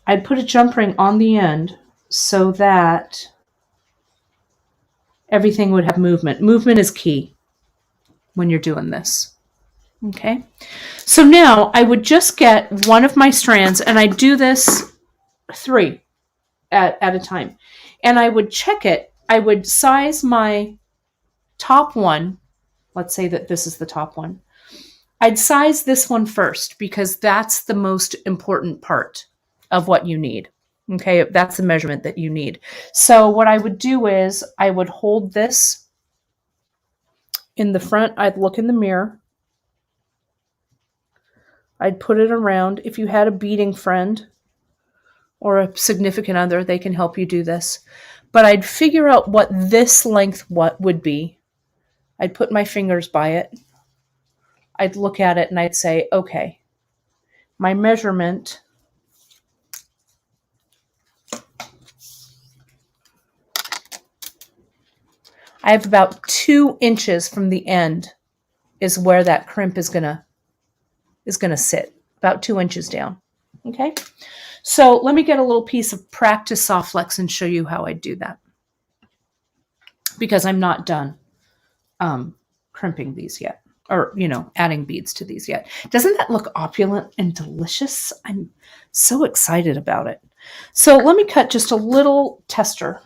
I'd put a jump ring on the end so that everything would have movement. Movement is key when you're doing this. Okay, so now I would just get one of my strands and I do this 3 at a time. And I would check it. I would size my top one. Let's say that this is the top one. I'd size this one first because that's the most important part of what you need. Okay, that's the measurement that you need. So what I would do is I would hold this in the front. I'd look in the mirror. I'd put it around. If you had a beading friend or a significant other, they can help you do this. But I'd figure out what this length would be. I'd put my fingers by it. I'd look at it and I'd say, okay, my measurement I have about 2 inches from the end is where that crimp is gonna sit, about 2 inches down. Okay, so let me get a little piece of practice soft flex and show you how I do that because I'm not done crimping these yet, or adding beads to these yet. Doesn't that look opulent and delicious? I'm so excited about it. So let me cut just a little tester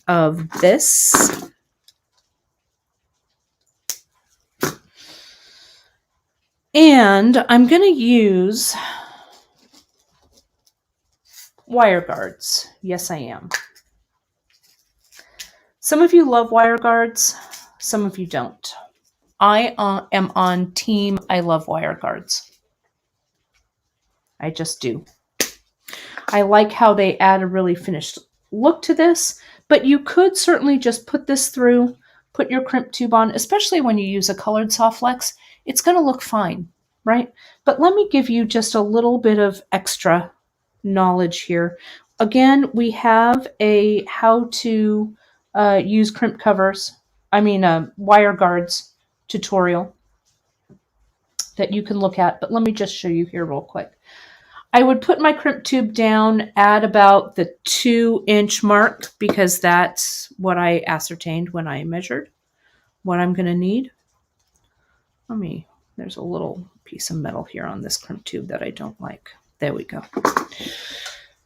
of this. And I'm going to use wire guards. Yes, I am. Some of you love wire guards. Some of you don't. I am on team I love wire guards. I just do. I like how they add a really finished look to this, but you could certainly just put this through, put your crimp tube on, especially when you use a colored soft flex. It's going to look fine, right? But let me give you just a little bit of extra knowledge here. Again, we have a how to use crimp covers, wire guards tutorial that you can look at, but let me just show you here real quick. I would put my crimp tube down at about the 2-inch mark because that's what I ascertained when I measured what I'm going to need. There's a little piece of metal here on this crimp tube that I don't like. There we go.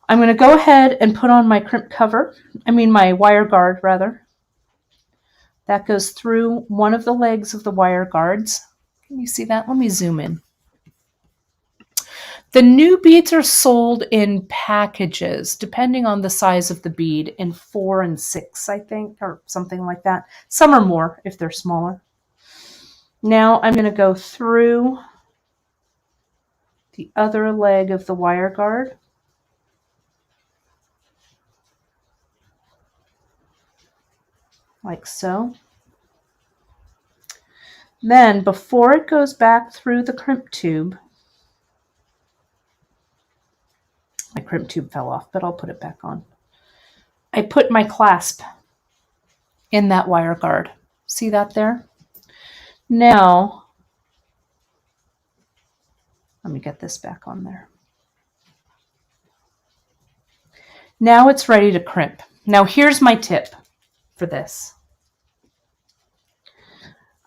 I'm going to go ahead and put on my crimp cover, my wire guard rather. That goes through one of the legs of the wire guards. Can you see that? Let me zoom in. The new beads are sold in packages, depending on the size of the bead, in 4 and 6, I think, or something like that. Some are more if they're smaller. Now I'm going to go through the other leg of the wire guard. Like so. Then, before it goes back through the crimp tube, my crimp tube fell off, but I'll put it back on. I put my clasp in that wire guard. See that there? Now, let me get this back on there. Now it's ready to crimp. Now here's my tip for this.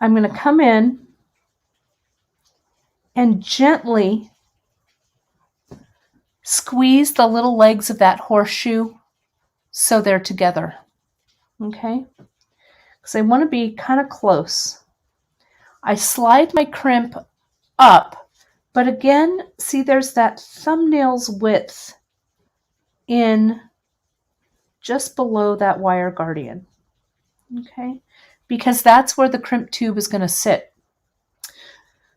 I'm going to come in and gently squeeze the little legs of that horseshoe so they're together. Okay? Because I want to be kind of close. I slide my crimp up, but again, see there's that thumbnail's width in just below that wire guardian. Okay? Because that's where the crimp tube is going to sit.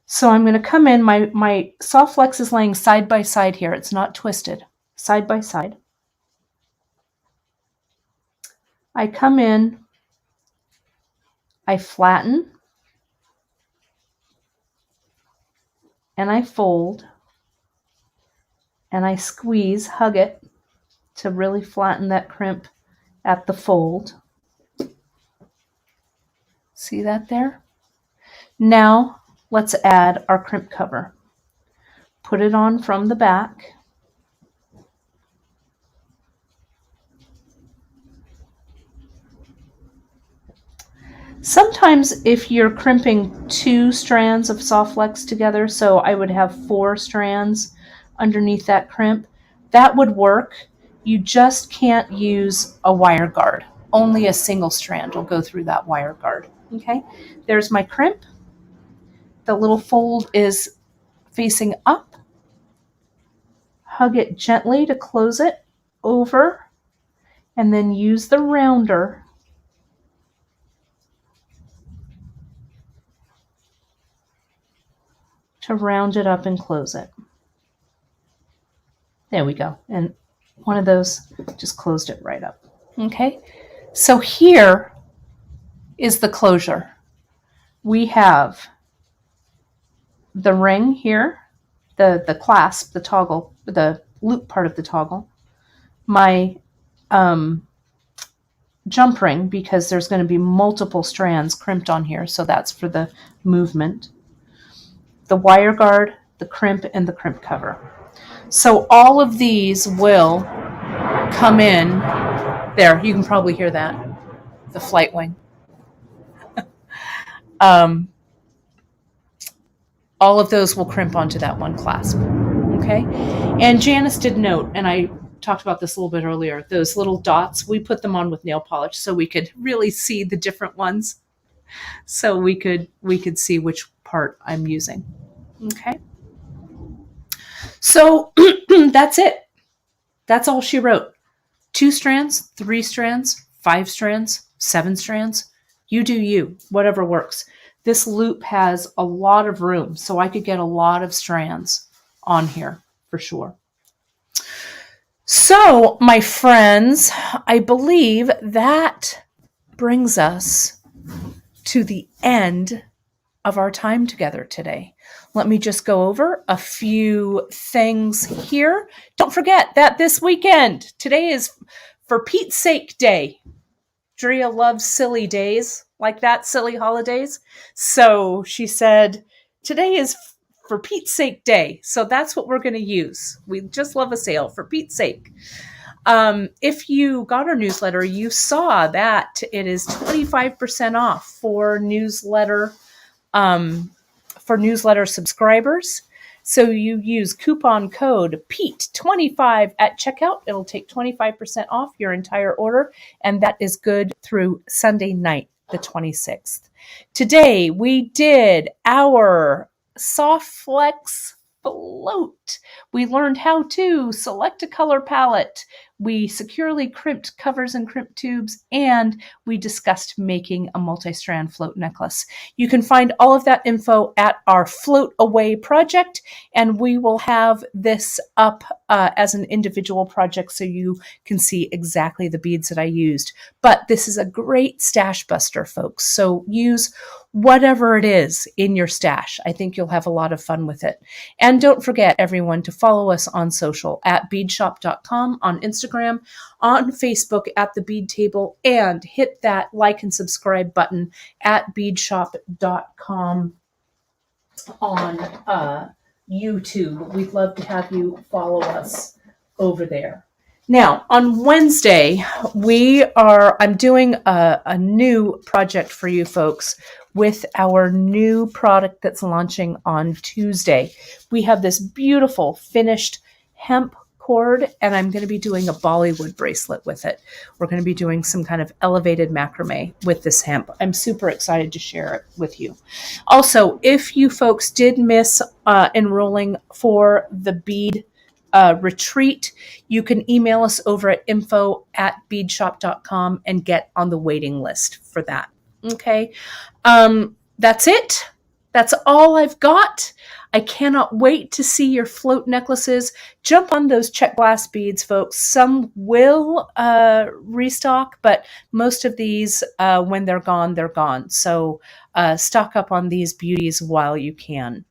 So I'm going to come in, my soft flex is laying side by side here. It's not twisted. Side by side. I come in, I flatten, and I fold, and I squeeze, hug it to really flatten that crimp at the fold. See that there? Now, let's add our crimp cover. Put it on from the back. Sometimes if you're crimping 2 strands of soft flex together, so I would have 4 strands underneath that crimp, that would work. You just can't use a wire guard. Only a single strand will go through that wire guard. Okay, there's my crimp. The little fold is facing up. Hug it gently to close it over, and then use the rounder to round it up and close it. There we go. And one of those just closed it right up. Okay, so here is the closure. We have the ring here, the clasp, the toggle, the loop part of the toggle, my jump ring, because there's going to be multiple strands crimped on here, so that's for the movement, the wire guard, the crimp, and the crimp cover. So all of these will come in. There, you can probably hear that, the flight wing. All of those will crimp onto that one clasp. Okay, and Janice did note, and I talked about this a little bit earlier, those little dots, we put them on with nail polish so we could really see the different ones, so we could see which part I'm using. Okay, so that's it. That's all she wrote. 2 strands, 3 strands, 5 strands, 7 strands. You do you, whatever works. This loop has a lot of room, so I could get a lot of strands on here for sure. So, my friends, I believe that brings us to the end of our time together today. Let me just go over a few things here. Don't forget that this weekend, today is For Pete's Sake Day. Drea loves silly days like that, silly holidays. So she said, today is For Pete's Sake Day. So that's what we're going to use. We just love a sale, for Pete's sake. If you got our newsletter, you saw that it is 25% off for newsletter subscribers. So you use coupon code PETE25 at checkout. It'll take 25% off your entire order, and that is good through Sunday night, the 26th. Today, we did our soft flex float. We learned how to select a color palette. We securely crimped covers and crimp tubes, and we discussed making a multi-strand float necklace. You can find all of that info at our Float Away project, and we will have this up as an individual project so you can see exactly the beads that I used. But this is a great stash buster, folks. So use whatever it is in your stash. I think you'll have a lot of fun with it. And don't forget, everyone, to follow us on social at beadshop.com on Instagram Instagram, on Facebook at the Bead Table, and hit that like and subscribe button at beadshop.com on YouTube. We'd love to have you follow us over there. Now, on Wednesday, I'm doing a new project for you folks with our new product that's launching on Tuesday. We have this beautiful finished hemp cord, and I'm going to be doing a Bollywood bracelet with it. We're going to be doing some kind of elevated macrame with this hemp. I'm super excited to share it with you. Also, if you folks did miss enrolling for the bead retreat, you can email us over at info@beadshop.com and get on the waiting list for that. Okay. That's it. That's all I've got. I cannot wait to see your float necklaces. Jump on those Czech Glass beads, folks. Some will restock, but most of these, when they're gone, they're gone. So stock up on these beauties while you can.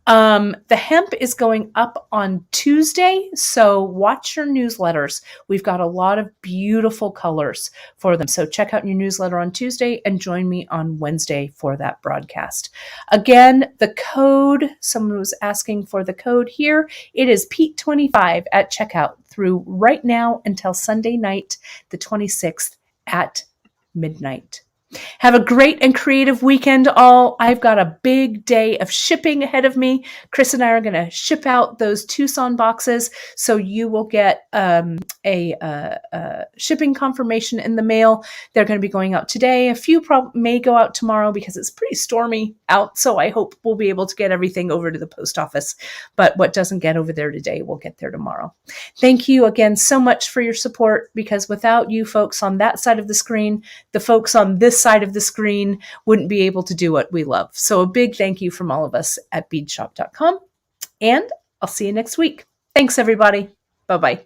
The hemp is going up on Tuesday, so watch your newsletters. We've got a lot of beautiful colors for them. So check out your newsletter on Tuesday and join me on Wednesday for that broadcast. Again, the code, someone was asking for the code here. It is Pete25 at checkout through right now until Sunday night, the 26th at midnight. Have a great and creative weekend, all. I've got a big day of shipping ahead of me. Chris and I are going to ship out those Tucson boxes, so you will get a shipping confirmation in the mail. They're going to be going out today. A few may go out tomorrow because it's pretty stormy out, so I hope we'll be able to get everything over to the post office. But what doesn't get over there today will get there tomorrow. Thank you again so much for your support, because without you folks on that side of the screen, the folks on this side of the screen wouldn't be able to do what we love. So a big thank you from all of us at beadshop.com, and I'll see you next week. Thanks, everybody. Bye-bye.